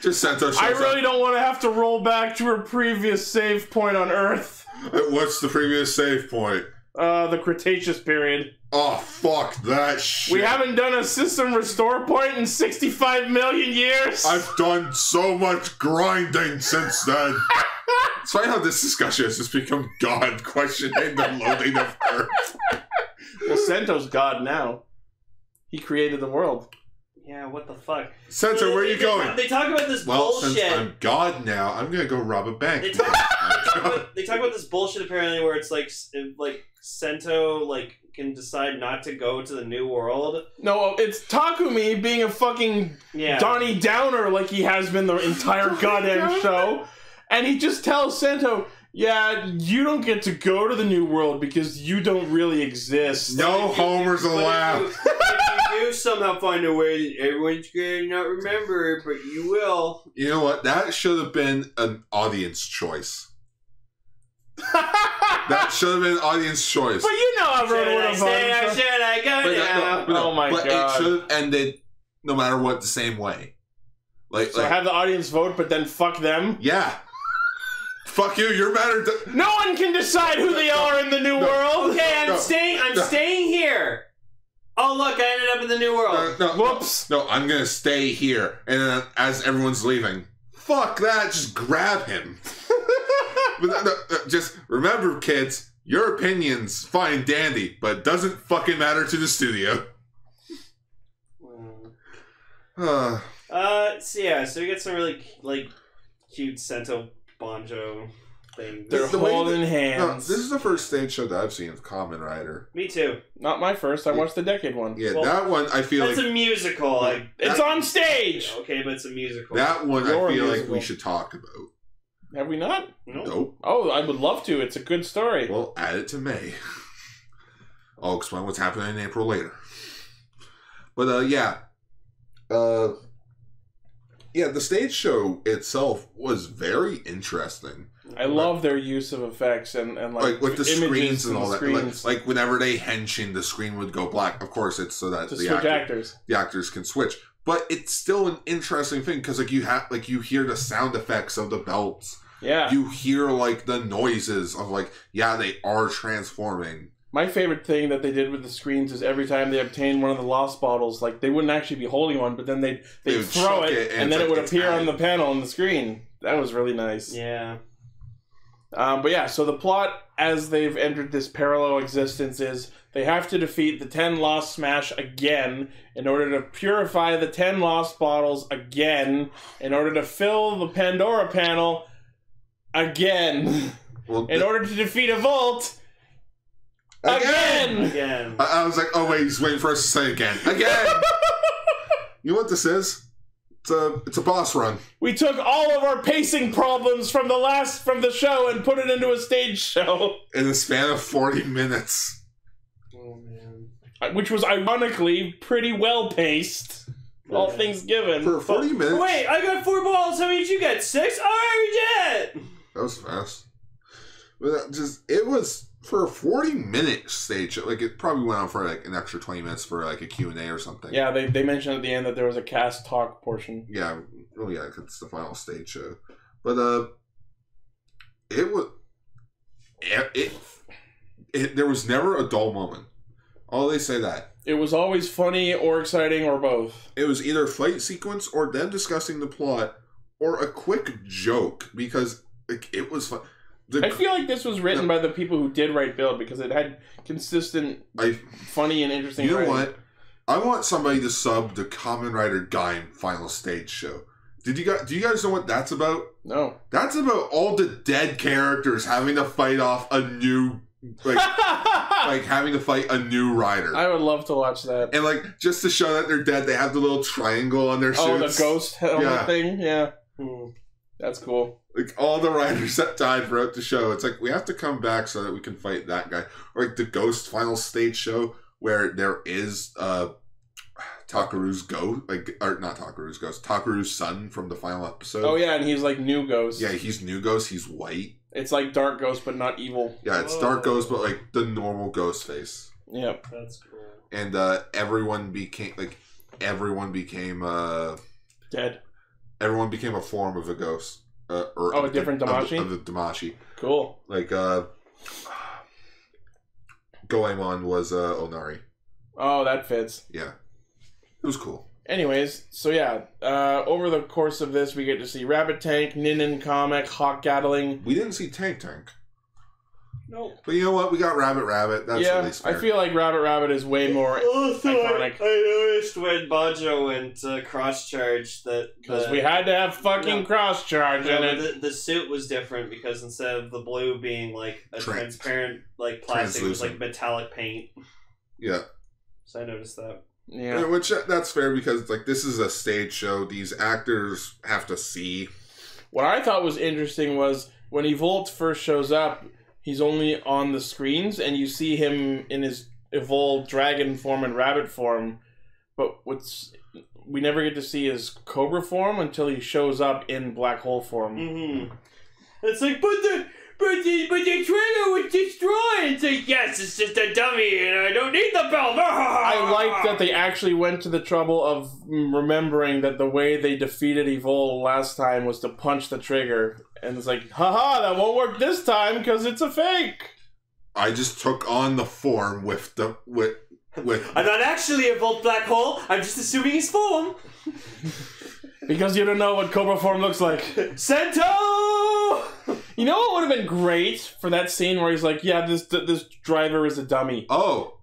Just sent us. I really don't want to have to roll back to a previous save point on Earth. What's the previous save point? The Cretaceous period. Oh, fuck that shit. We haven't done a system restore point in 65 million years. I've done so much grinding since then. It's funny how this discussion has just become God questioning the loading of Earth. Well, Sento's God now. He created the world. Yeah, what the fuck? Sento, where are you going? They talk about this Well, bullshit. since I'm God now, I'm gonna go rob a bank. They talk about this bullshit apparently where it's like Sento can decide not to go to the new world. No, it's Takumi being a fucking Donnie Downer like he has been the entire goddamn show. And he just tells Sento, yeah, you don't get to go to the new world because you don't really exist. No homers allowed. If you do somehow find a way that everyone's gonna not remember it, but you will. You know what? That should have been an audience choice. That should have been an audience choice. But you know everyone would have voted. Should I go now? Oh my god. But it should have ended, no matter what, the same way. So have the audience vote, but then fuck them? Yeah. Fuck you, you're better. No one can decide who they are in the new world. Okay, I'm staying here. Oh look, I ended up in the new world. Whoops. No, I'm gonna stay here. And then as everyone's leaving, fuck that, just grab him. Just remember, kids, your opinion's fine and dandy, but it doesn't fucking matter to the studio. So we get some really cute Sento Banjo things. They're holding hands. No, this is the first stage show that I've seen of Kamen Rider. Me too. Not my first. I watched the Decade one. Yeah, well, that one I feel that's a musical. It's on stage. Okay, but it's a musical. That one You're I feel like musical. we should talk about. Have we not? Nope. Oh, I would love to. It's a good story. Well, add it to May. I'll explain what's happening in April later. But yeah. The stage show itself was very interesting. I love their use of effects and like with the screens and all that. Screens. Like whenever they henshin, the screen would go black. Of course, it's so that the actors can switch. But it's still an interesting thing because you hear the sound effects of the belts. Yeah. You hear the noises of they are transforming. My favorite thing that they did with the screens is every time they obtained one of the lost bottles, they wouldn't actually be holding one, but then they'd throw it and then it would appear on the panel on the screen. That was really nice. Yeah. But yeah, so the plot as they've entered this parallel existence is they have to defeat the 10 Lost Smash again in order to purify the 10 lost bottles again in order to fill the Pandora panel again in order to defeat a Volt again. I was like, oh wait, he's waiting for us to say again. You know what this is? it's a boss run. We took all of our pacing problems from the show and put it into a stage show. In the span of 40 minutes. Oh, man. Which was ironically pretty well paced. All things given. For 40 minutes? Wait, I got 4 balls. How many did you get? 6? Alright, we did it! That was fast. But it was for a 40-minute stage show. Like, it probably went on for like an extra 20 minutes for like a Q&A or something. Yeah, they mentioned at the end that there was a cast talk portion. Yeah. Oh, yeah, because it's the final stage show. But, it was... There was never a dull moment. All they say that. It was always funny or exciting or both. It was either a fight sequence or them discussing the plot or a quick joke because it was fun. I feel like this was written by the people who did write Build because it had consistent, funny and interesting You know writing. what? I want somebody to sub the Kamen Rider Gaim final stage show. Do you guys know what that's about? No. That's about all the dead characters having to fight off a new... like having to fight a new rider. I would love to watch that. And like just to show that they're dead, they have the little triangle on their suits. Oh, the ghost helmet thing? Yeah. That's cool. Like all the riders that died throughout the show. It's like we have to come back so that we can fight that guy. Or like the ghost final stage show where there is Takeru's ghost, or not Takeru's ghost, Takeru's son from the final episode. Oh yeah, and he's like new ghost. Yeah, he's new ghost, he's white. It's like Dark Ghost, but not evil. Yeah, it's Dark Ghost, but like the normal ghost face. Yep. That's cool. And everyone became dead. Everyone became a form of a ghost. Or a different Damashi? Of the Damashi. Cool. Like Goemon was Onari. Oh, that fits. Yeah. It was cool. Anyways, so yeah, over the course of this, we get to see Rabbit Tank, Ninin Comic, Hawk Gatling. We didn't see Tank. No. But you know what? We got Rabbit. That's at least fair. I feel like Rabbit is way more iconic. I noticed when Bajo went cross-charge that... Because we had to have fucking cross-charge in it. The suit was different because instead of the blue being like a transparent like plastic, it was like metallic paint. Yeah. So I noticed that. Yeah. Which, that's fair because like this is a stage show. These actors have to see. What I thought was interesting was when Evolt first shows up, he's only on the screens and you see him in his evolved dragon form and rabbit form, but we never get to see his Cobra form until he shows up in Black Hole form. Mm-hmm. It's like, but the trailer was destroyed. It's like, yes, it's just a dummy, and I don't need the belt. I like that they actually went to the trouble of remembering that the way they defeated Evol last time was to punch the trigger, and it's like, haha, that won't work this time because it's a fake. I just took on the form with. I'm not actually a Volt Black Hole. I'm just assuming his form. Because you don't know what Cobra form looks like. Sento! You know what would have been great for that scene where he's like, yeah, this driver is a dummy. Oh.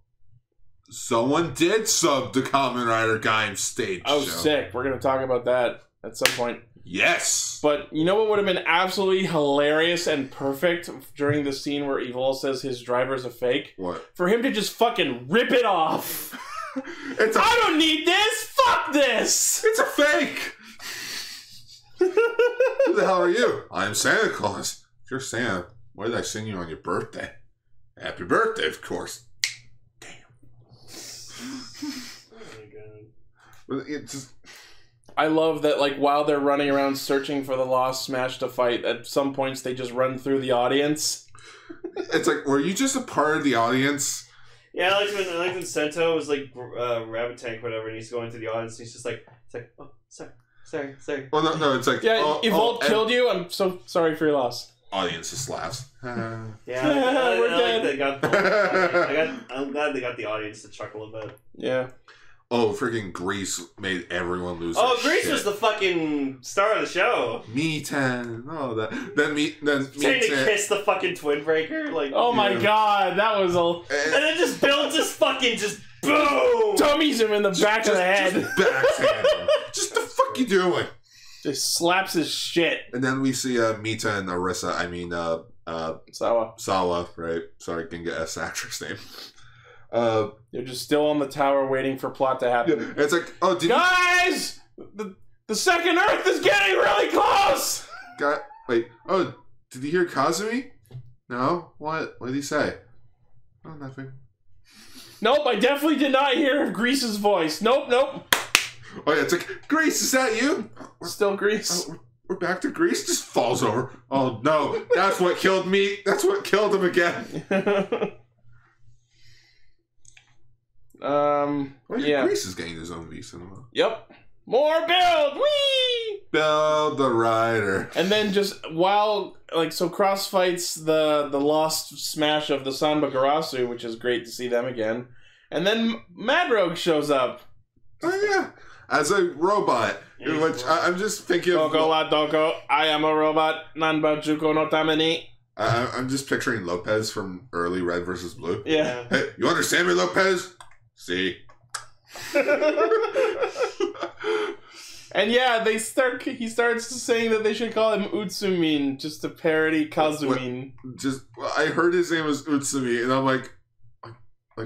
Someone did sub the Kamen Rider Gaim stage show. Sick. We're going to talk about that at some point. Yes! But you know what would have been absolutely hilarious and perfect during the scene where Evol says his driver's a fake? What? For him to just fucking rip it off. I don't need this! Fuck this! It's a fake! Who the hell are you? I'm Santa Claus. If you're Santa, why did I sing you on your birthday? Happy birthday, of course. Damn. Oh my god. It just... I love that, like, while they're running around searching for the lost Smash to fight, at some points they just run through the audience. It's like, were you just a part of the audience? Yeah, I like when Sento was like Rabbit Tank, whatever, and he's going to the audience, and he's just like, oh, sorry. Well, no, it's like... Yeah, Evolt killed you, I'm so sorry for your loss. Audience just laughs. Yeah, we're dead. I'm glad they got the audience to chuckle a bit. Yeah. Oh, freaking Grease made everyone lose Grease shit. was the fucking star of the show. Me-tan. Oh, then Trying to kiss the fucking Twin Breaker, like... Oh my god, that was a... And then just builds this fucking just boom! Dummies him in the back of the head. Just backhand him. Just the fuck you doing? Just slaps his shit. And then we see Mita and Arisa, Sawa, right? Sorry, I can get S actress name. They're just still on the tower waiting for plot to happen. Yeah, it's like, oh, guys! The The second Earth is getting really close! Wait. Oh, did you hear Kazumi? No? What? What did he say? Oh, nothing. Nope, I definitely did not hear Grease's voice. Nope. Oh, yeah, it's like, Grease, is that you? Still Grease. Oh, we're back to Grease? Just falls over. Oh, no. That's what killed me. That's what killed him again. Yeah. Grease is getting his own V cinema. Yep. More Build! Whee! Build the rider. And then just while, so Cross fights the lost smash of the Sanba Garasu, which is great to see them again. And then Mad Rogue shows up. Oh, yeah. As a robot. Which I'm just thinking of... Doko wa doko, I am a robot, nanba juko no tameni. I'm just picturing Lopez from early Red vs. Blue. Yeah. Hey, you understand me, Lopez? See? And yeah, he starts saying that they should call him Utsumin, just to parody Kazumin. I heard his name was Utsumi, and I'm like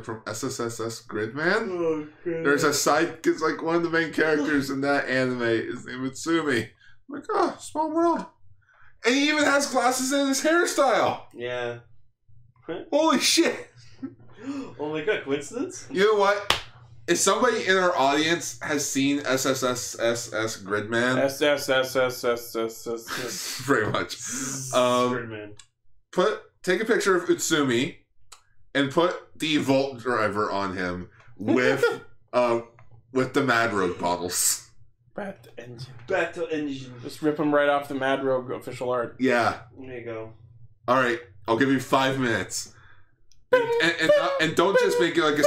from SSSS Gridman? Oh, God. There's a side, because one of the main characters in that anime is named Utsumi. I'm like, oh, small world. And he even has glasses in his hairstyle. Yeah. Holy shit. Oh my god, coincidence? You know what? If somebody in our audience has seen SSSS Gridman, SSSSSSS. pretty much. Gridman. Take a picture of Utsumi and put the Volt driver on him with the Mad Rogue bottles. Battle engine. Just rip him right off the Mad Rogue official art. Yeah. There you go. All right, I'll give you 5 minutes. And don't just make it like a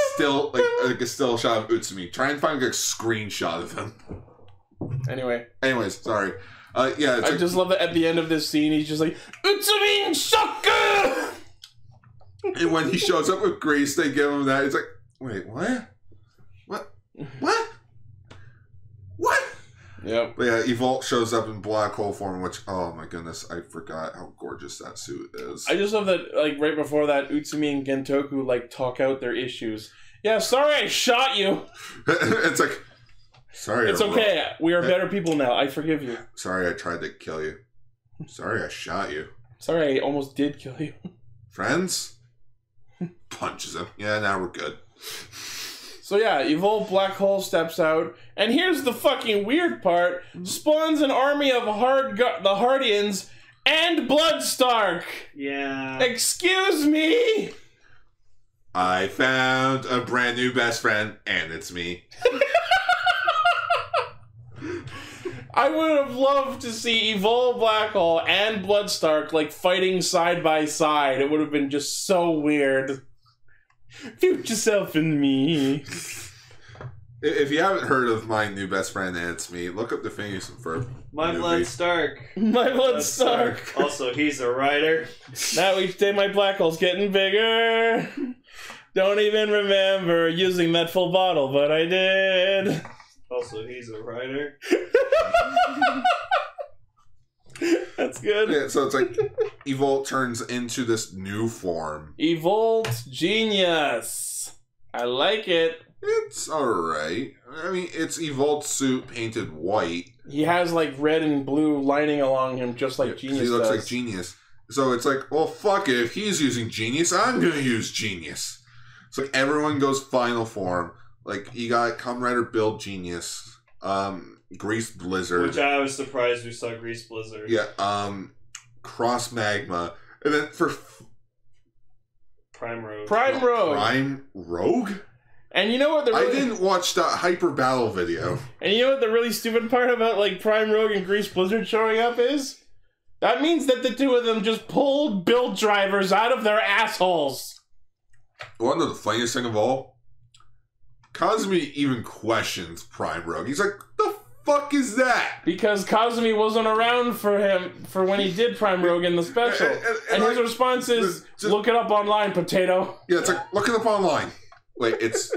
still shot of Utsumi. Try and find a screenshot of him. Anyways, sorry. Yeah. I just love that at the end of this scene, he's just like, Utsumi Shoku! And when he shows up with Grace, they give him that. It's like, wait, what? What? Yep. But yeah, Evolt shows up in black hole form, which, oh my goodness, I forgot how gorgeous that suit is. I just love that, right before that, Utsumi and Gentoku, talk out their issues. Yeah, sorry I shot you. It's like, sorry. It's okay. We are better people now. I forgive you. Sorry I tried to kill you. Sorry I shot you. Sorry I almost did kill you. Friends? Punches him. Yeah, now we're good. So yeah, Evolved Black Hole steps out, and here's the fucking weird part: spawns an army of the Hardians and Bloodstark. Yeah. Excuse me. I found a brand new best friend, and it's me. I would have loved to see Evolved Black Hole and Bloodstark fighting side by side. It would have been just so weird. Future self and me. If you haven't heard of my new best friend, and it's me, look up the Phineas and Ferb. My blood Stark. My blood Stark. Also, he's a writer. Now each day my black hole's getting bigger. Don't even remember using that full bottle, but I did. Also, he's a writer. That's good. Yeah, so it's like Evolt turns into this new form. Evolt Genius. I like it. It's alright. I mean, it's Evolt's suit painted white. He has red and blue lining along him, just like Genius He looks does. like Genius. So it's like, well, fuck it. If he's using Genius, I'm gonna use Genius. So everyone goes final form. You got Kamen Rider Build Genius. Grease Blizzard. Which I was surprised we saw Grease Blizzard. Yeah, Cross Magma. And then for Prime Rogue. Prime Rogue. Prime Rogue? And you know what I didn't watch that Hyper Battle video. And you know what the really stupid part about Prime Rogue and Grease Blizzard showing up is? That means that the two of them just pulled build drivers out of their assholes. One of the funniest thing of all, Kazumi even questions Prime Rogue. He's like, the fuck is that? Because Kazumi wasn't around for when he did Prime Rogue in the special. And his response is, look it up online, potato. Yeah, it's like, look it up online. Wait, it's...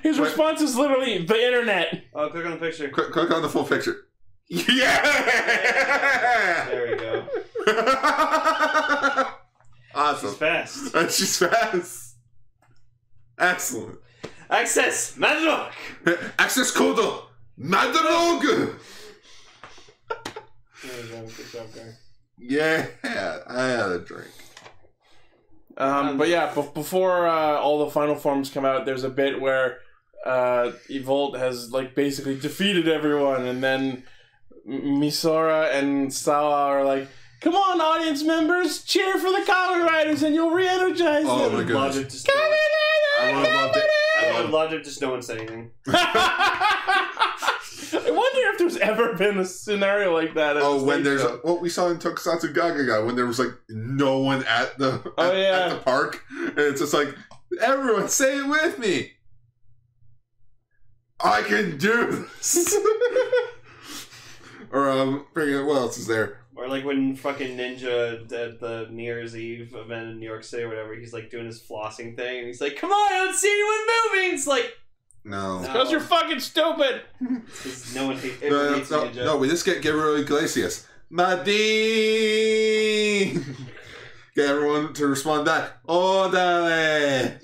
His response is literally, the internet. Oh, click on the picture. Click on the full picture. Yeah! There we go. Awesome. She's fast. She's fast. Excellent. Access Madrock. Access code Madrock. There you go. Good job, guy. Yeah, I had a drink. But yeah, before all the final forms come out, there's a bit where Evolt has like basically defeated everyone, and then Misora and Sawa are like, "Come on, audience members, cheer for the Kamen Riders, and you'll re-energize them." Oh my goodness! I would have loved it. I would have loved it. Just no one said anything. I wonder if there's ever been a scenario like that. When there's what we saw in Tokusatsu Gaga, when there was like no one at the at the park, and it's just like, everyone say it with me. I can do this. Or forget what else is there. Or like when fucking Ninja at the New Year's Eve event in New York City or whatever, he's like doing his flossing thing, and he's like, "Come on, I don't see anyone moving." It's like, no, because you're fucking stupid. No one hates Ninja. No, we just get Gabriel Iglesias. Madine! Get everyone to respond back. Odale!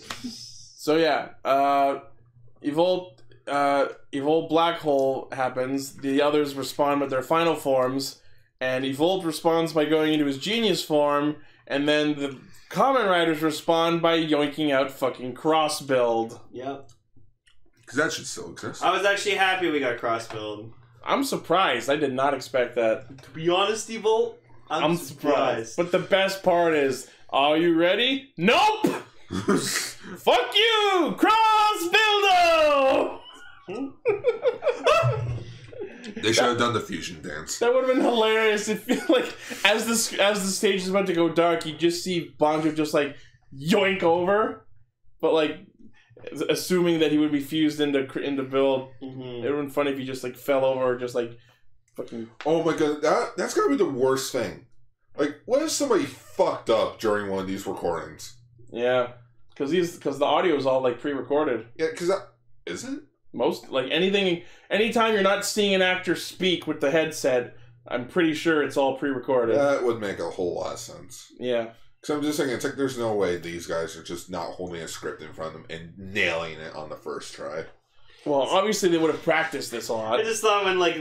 So yeah, Evolt Black Hole happens. The others respond with their final forms, and Evolt responds by going into his genius form, and then the Kamen Riders respond by yoinking out fucking Cross Build. Yep. Because that should still exist. I was actually happy we got Cross Build. I'm surprised. I did not expect that. To be honest, Evolt, I'm surprised. But the best part is, are you ready? Nope! Fuck you! Cross Buildo! They should have done the fusion dance. That would have been hilarious if, like, as the stage is about to go dark, you just see Banjo just like yoink over, but like assuming that he would be fused into Build. Mm-hmm. It would have been funny if he just like fell over, or just like fucking. Oh my god, that's gotta be the worst thing. Like, what if somebody fucked up during one of these recordings? Yeah, because the audio is all like pre-recorded. Yeah, because is it? Most, like, anytime you're not seeing an actor speak with the headset, I'm pretty sure it's all pre-recorded. That would make a whole lot of sense. Yeah. Because I'm just thinking, it's like, there's no way these guys are just not holding a script in front of them and nailing it on the first try. Well, obviously they would have practiced this a lot. I just thought when, like,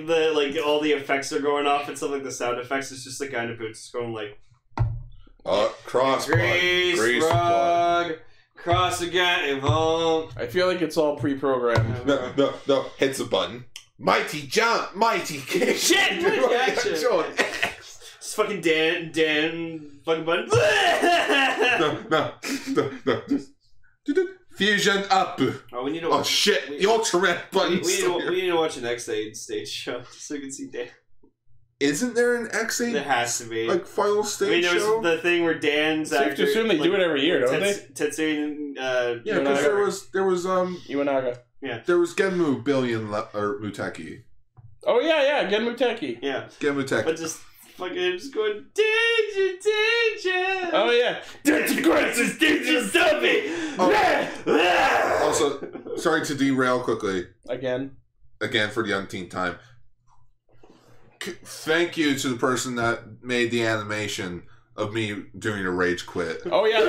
all the effects are going off and stuff, like the sound effects, it's just the guy in the boots going, like... Cross Grease rug... Cross again, Evolve. I feel like it's all pre-programmed. No, hits a button. Mighty jump, mighty kick. Shit! It's fucking Dan, fucking button. No. Fusion up. Oh, we need to watch. Oh shit! The Ultraman button. We need to watch an X-Aid stage show so we can see Dan. Isn't there an X-Aid? There has to be. Like, final stage there show? was the thing where Dan's Safe to assume they do it every year, don't they? Tetsuya, yeah, because there was Iwanaga. Yeah. There was Genmu Billion or Muteki. Oh yeah, Genmu Teki. Yeah. Genmu Teki. But just fucking just going danger. Oh yeah. Danger crisis, danger zombie. Also, sorry to derail quickly. Again for the umpteenth time. Thank you to the person that made the animation of me doing a rage quit. Oh yeah,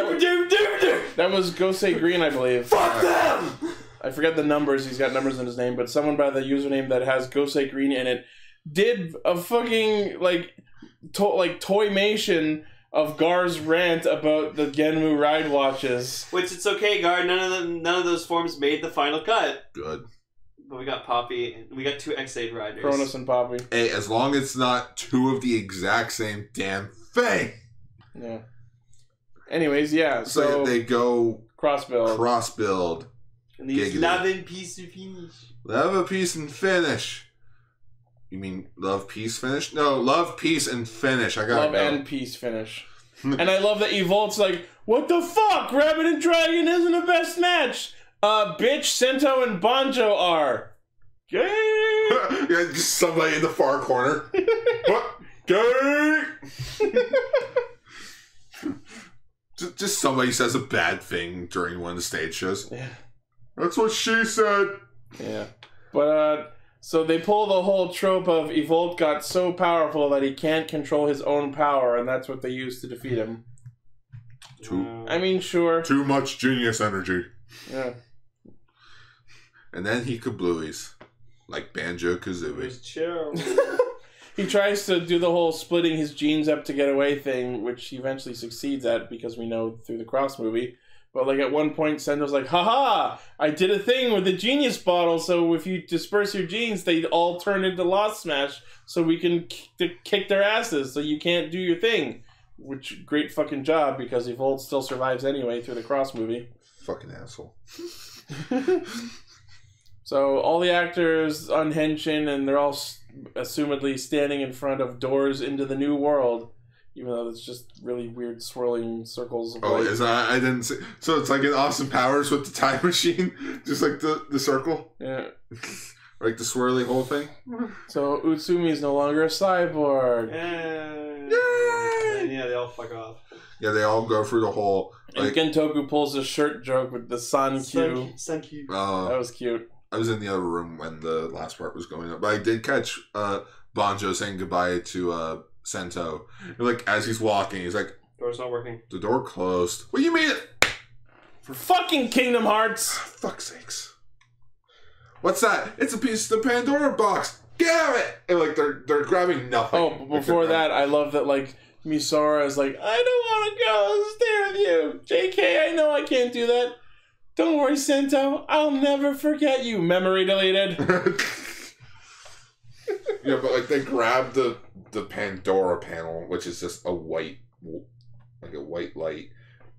that was Gosei Green, I believe. Fuck them! I forget the numbers. He's got numbers in his name, but someone by the username that has Gosei Green in it did a fucking toymation of Gar's rant about the Genmu ride watches. Which it's okay, Gar. None of those forms made the final cut. Good. But we got Poppy. We got 2 X-Aid riders. Cronus and Poppy. Hey, as long as it's not 2 of the exact same damn thing. Yeah. Anyways, yeah. So they go cross build. And these love and peace and finish. Love, peace, and finish. You mean love, peace, finish? No, love, peace, and finish. I got love and peace finish. And I love that Evolt's like, what the fuck? Rabbit and Dragon isn't the best match. Bitch, Sento and Banjo are. Gay! Yeah, just somebody in the far corner. What? Gay! just somebody says a bad thing during one of the stage shows. Yeah. That's what she said. Yeah. But, so they pull the whole trope of Evolt got so powerful that he can't control his own power, and that's what they use to defeat him. Sure. Too much genius energy. Yeah. And then he kablooies. Like Banjo-Kazooie. Chill. he tries to do the whole splitting his genes up to get away thing, which he eventually succeeds at because we know through the Cross movie. But like at one point, Sento's like, haha, I did a thing with the genius bottle, so if you disperse your genes, they all turn into Lost Smash, so we can kick their asses, so you can't do your thing. Which, great fucking job, because Evolve still survives anyway through the Cross movie. Fucking asshole. So all the actors unhenshin, and they're all assumedly standing in front of doors into the new world. Even though it's just really weird swirling circles of light. Oh, is that? I didn't see. So it's like an Austin Powers with the time machine, just like the circle. Yeah. Like the swirly whole thing. So Utsumi is no longer a cyborg. And yeah, they all fuck off. Yeah, they all go through the whole. Like, and Gentoku pulls a shirt joke with the sun cue. Sun cue. That was cute. I was in the other room when the last part was going up, but I did catch Banjo saying goodbye to Sento. Like as he's walking, he's like, "Door's not working. The door closed. What do you mean it? For fucking Kingdom Hearts! Fuck's sakes! What's that? It's a piece of the Pandora box. Get it! And like they're grabbing nothing. Oh, but before that, I love that like Misora is like, I don't want to go stay with you. JK, I know I can't do that. Don't worry, Sento. I'll never forget you. Memory deleted. Yeah, but like they grab the Pandora panel, which is just a white light.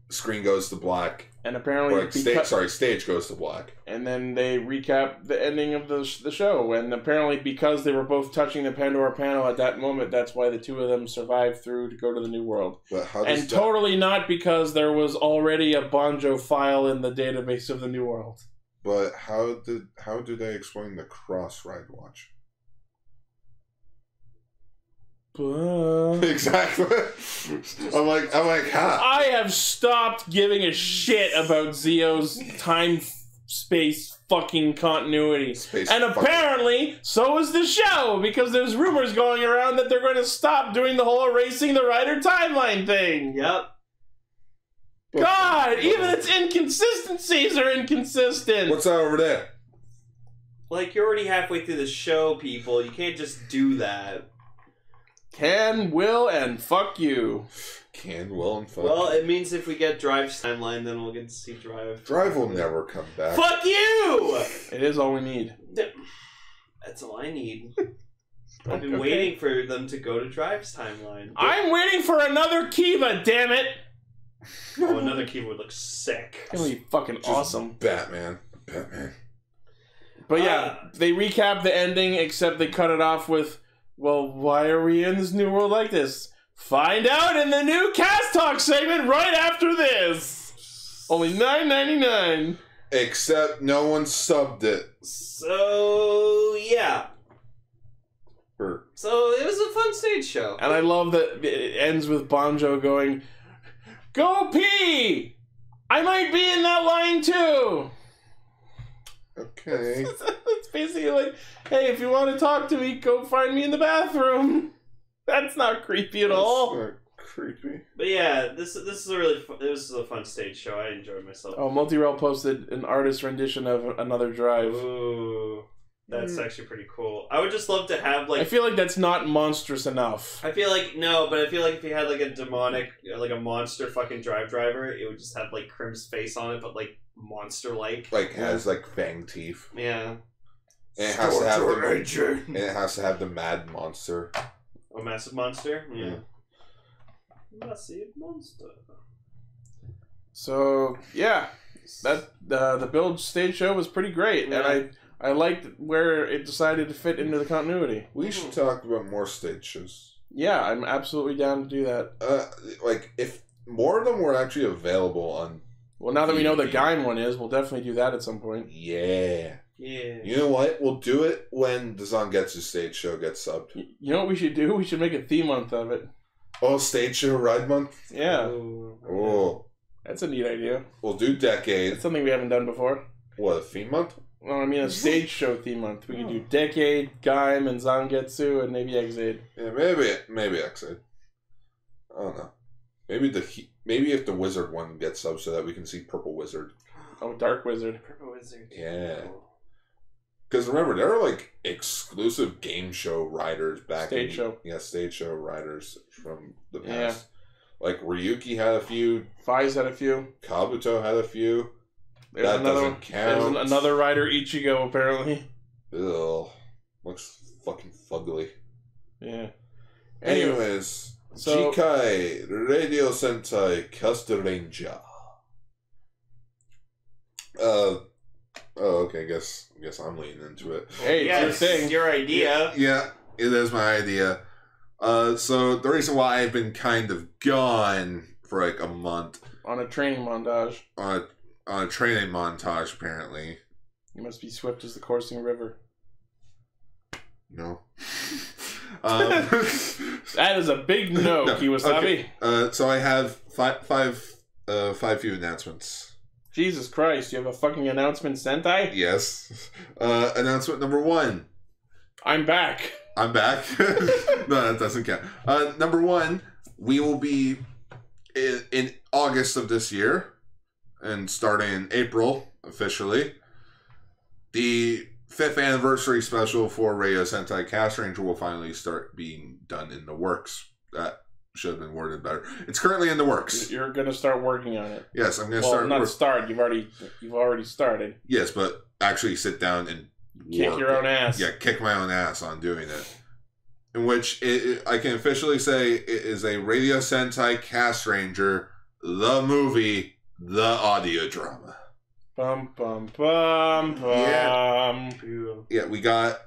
Screen goes to black, and apparently, like stage goes to black. And then they recap the ending of the show. And apparently, because they were both touching the Pandora panel at that moment, that's why the two of them survived through to go to the new world. But how and totally not because there was already a Banjo file in the database of the new world. But how do they explain the cross ride watch? Exactly. I'm like, huh? I have stopped giving a shit about Zio's time space fucking continuity. Apparently, so is the show, because there's rumors going around that they're going to stop doing the whole erasing the writer timeline thing. Yep. God, even its inconsistencies are inconsistent. What's that over there? Like, you're already halfway through the show, people. You can't just do that. Can, will, and fuck you. Can, will, and fuck Well, you. it means if we get Drive's timeline, then we'll get to see Drive. Drive will never come back. Fuck you! It is all we need. That's all I need. I've been waiting for them to go to Drive's timeline. I'm waiting for another Kiva, damn it! Oh, another Kiva would look sick. It's gonna be fucking awesome. Batman. But yeah, they recap the ending, except they cut it off with, well, why are we in this new world like this? Find out in the new Cast Talk segment right after this! Only $9.99. Except no one subbed it. So, yeah. So, it was a fun stage show. And I love that it ends with Banjo going, Go pee! I might be in that line too! Okay. It's basically like, hey, if you want to talk to me, go find me in the bathroom. That's not creepy at all. Not creepy. But yeah, this is a really this is a fun stage show. I enjoyed myself. Oh, Multirel posted an artist rendition of Another Drive. Ooh, that's actually pretty cool. I would just love to have like. I feel like that's not monstrous enough. I feel like no, but I feel like if you had like a demonic, like a monster fucking driver, it would just have like Crim's face on it, but like monster-like. Like has like fang teeth. Yeah. And it has to have and it has to have the mad monster. A massive monster? Yeah. Massive monster. So yeah, that the Build stage show was pretty great, Yeah. and I liked where it decided to fit into the continuity. We should talk about more stage shows. Yeah, I'm absolutely down to do that. Like if more of them were actually available on. Well, now that we know the Gaim one is, we'll definitely do that at some point. Yeah. Yeah. You know what? We'll do it when the Zangetsu stage show gets subbed. You know what we should do? We should make a theme month of it. Oh, stage show ride month? Yeah. Oh. That's a neat idea. We'll do decade. It's something we haven't done before. What, a theme month? Well, I mean a stage show theme month. We could do Decade, Gaim, and Zangetsu, and maybe Exade. Yeah, maybe Exade. I don't know. Maybe if the Wizard one gets subbed so that we can see Purple Wizard. Oh, Dark Wizard. Purple Wizard. Yeah. Because remember, there were like exclusive game show riders back Stage show. Yeah, stage show riders from the past. Like Ryuki had a few. Fai's had a few. Kabuto had a few. There's That another doesn't count. There's another rider, Ichigo, apparently. Ugh. Looks fucking fugly. Yeah. Anyways, so Jikai Radio Sentai Castranger. Okay, I guess I'm leaning into it. hey, it's your thing. your idea. Yeah, it is my idea. So the reason why I've been kind of gone for like a month On a training montage. on a training montage, apparently. You must be swift as the coursing river. No. That is a big no, Kiwasabi. Okay. So I have five few announcements. Jesus Christ, you have a fucking announcement, Sentai? Yes. Announcement number 1. I'm back. I'm back. No, that doesn't count. Number 1, we will be in August of this year, and starting in April officially, the 5th anniversary special for Radio Sentai Castranger will finally start being done in the works. That should have been worded better. It's currently in the works. You're gonna start working on it. Yes, I'm going to Well, start. not start. You've already started. Yes, but actually sit down and Kick work your it. own ass. Yeah, kick my own ass on doing it. In which I can officially say it is a Radio Sentai Castranger, the movie, the audio drama. Bum bum bum bum. Yeah, we got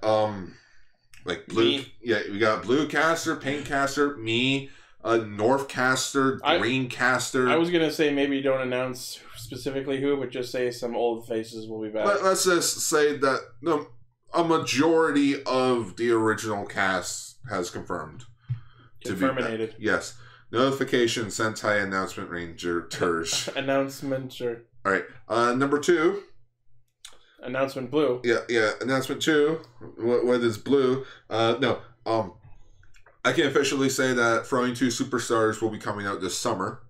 like blue. Me. Yeah, we got blue caster, pink caster, me, north caster, green caster. I was gonna say maybe don't announce specifically who, but just say some old faces will be back. Let's just say that a majority of the original cast has confirmed to be Confirminated. back. Yes. Notification Sentai Announcement Ranger Terge. Announcement, sure. All right. Number 2. Announcement blue. Yeah. Announcement 2. What is blue? No. I can officially say that Throwing 2 Superstars will be coming out this summer.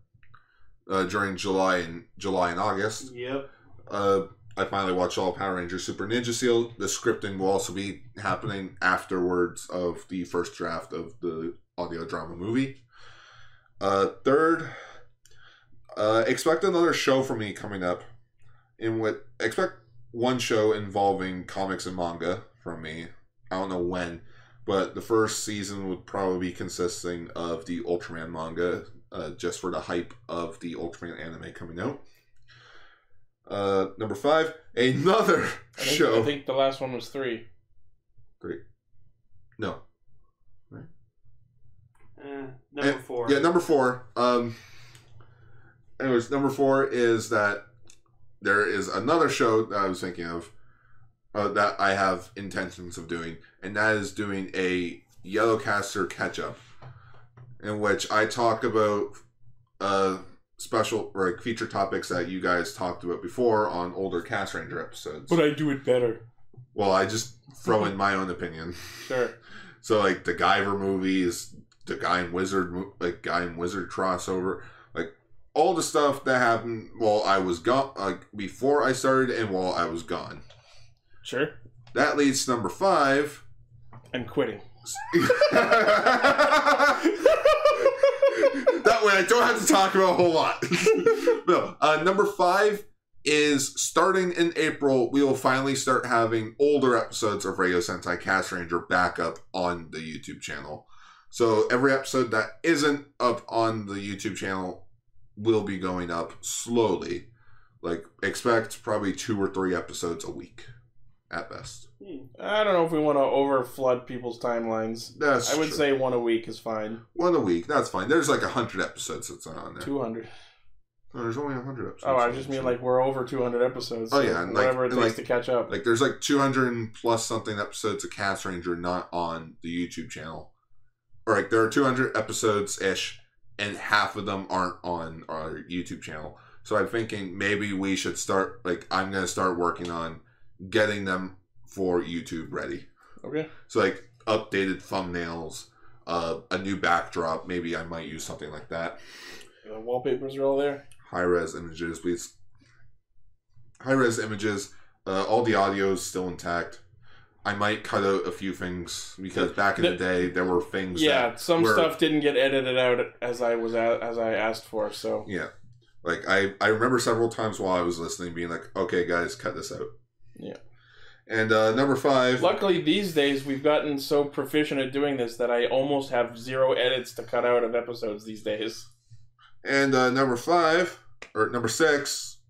During July and August. Yep. I finally watched all Power Rangers Super Ninja Seal. The scripting will also be happening afterwards of the first draft of the audio drama movie. 3rd, expect another show from me coming up. Expect one show involving comics and manga from me. I don't know when, but the first season would probably be consisting of the Ultraman manga, just for the hype of the Ultraman anime coming out. Number 5, another show. I think the last one was 3. 3. No. Number 4. Yeah, number 4. Anyways, number 4 is that there is another show that I was thinking of that I have intentions of doing, and that is doing a Yellowcaster catch-up, in which I talk about special or like feature topics that you guys talked about before on older Castranger episodes. But I do it better. Well, I just throw in my own opinion. Sure. So like the Guyver movies, the Guy and Wizard crossover, like all the stuff that happened while I was gone, like before I started and while I was gone. Sure. That leads to number 5. I'm quitting. That way I don't have to talk about a whole lot. No, number 5 is starting in April. We will finally start having older episodes of Radio Sentai Castranger back up on the YouTube channel. So every episode that isn't up on the YouTube channel will be going up slowly. Like, expect probably 2 or 3 episodes a week at best. I don't know if we want to overflood people's timelines. That's I would true. say 1 a week is fine. 1 a week, that's fine. There's like 100 episodes that's on there. 200. No, there's only 100 episodes. Oh, I just mean like we're over 200 episodes. Oh, so yeah, and whatever like- it takes like- to catch up. Like, there's like 200 and plus something episodes of Castranger not on the YouTube channel. Or like, there are 200 episodes-ish, and half of them aren't on our YouTube channel. So I'm thinking maybe we should start, like, I'm going to start working on getting them for YouTube ready. Okay. So, like, updated thumbnails, a new backdrop. Maybe I might use something like that. The wallpapers are all there. High-res images, please. High-res images. All the audio is still intact. I might cut out a few things because back in the day there were things. Yeah, that some were, stuff didn't get edited out as I asked for. So yeah, like I remember several times while I was listening, being like, "Okay, guys, cut this out." Yeah. And number 5. Luckily, these days we've gotten so proficient at doing this that I almost have 0 edits to cut out of episodes these days. And number 6.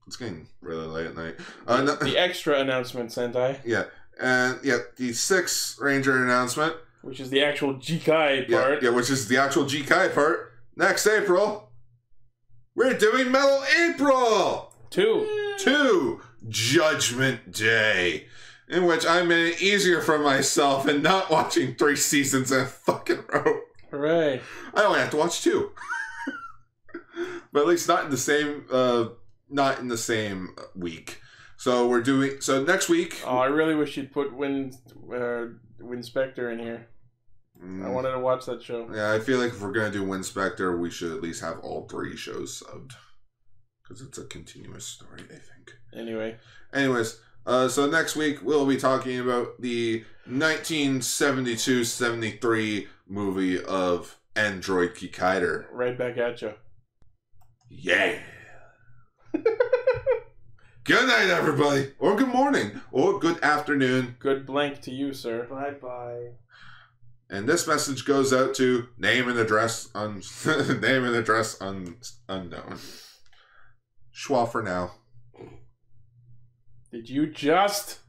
It's getting really late at night. The extra announcement, Sentai. Yeah. And yeah, the 6th Ranger announcement. Which is the actual Jikai part. Yeah, which is the actual Jikai part. Next April, we're doing Metal April! 2. Judgment Day. In which I made it easier for myself and not watching 3 seasons in a fucking row. Hooray. I only have to watch 2. But at least not in the same week. So we're doing next week. Oh, I really wish you'd put Winspector in here. I wanted to watch that show. Yeah, I feel like if we're gonna do Winspector, we should at least have all 3 shows subbed. Because it's a continuous story, I think. Anyways, so next week we'll be talking about the 1972-73 movie of Android Kikaider. Right back at you. Yeah. Good night, everybody. Or good morning. Or good afternoon. Good blank to you, sir. Bye-bye. And this message goes out to name and address unknown. Schwa for now. Did you just...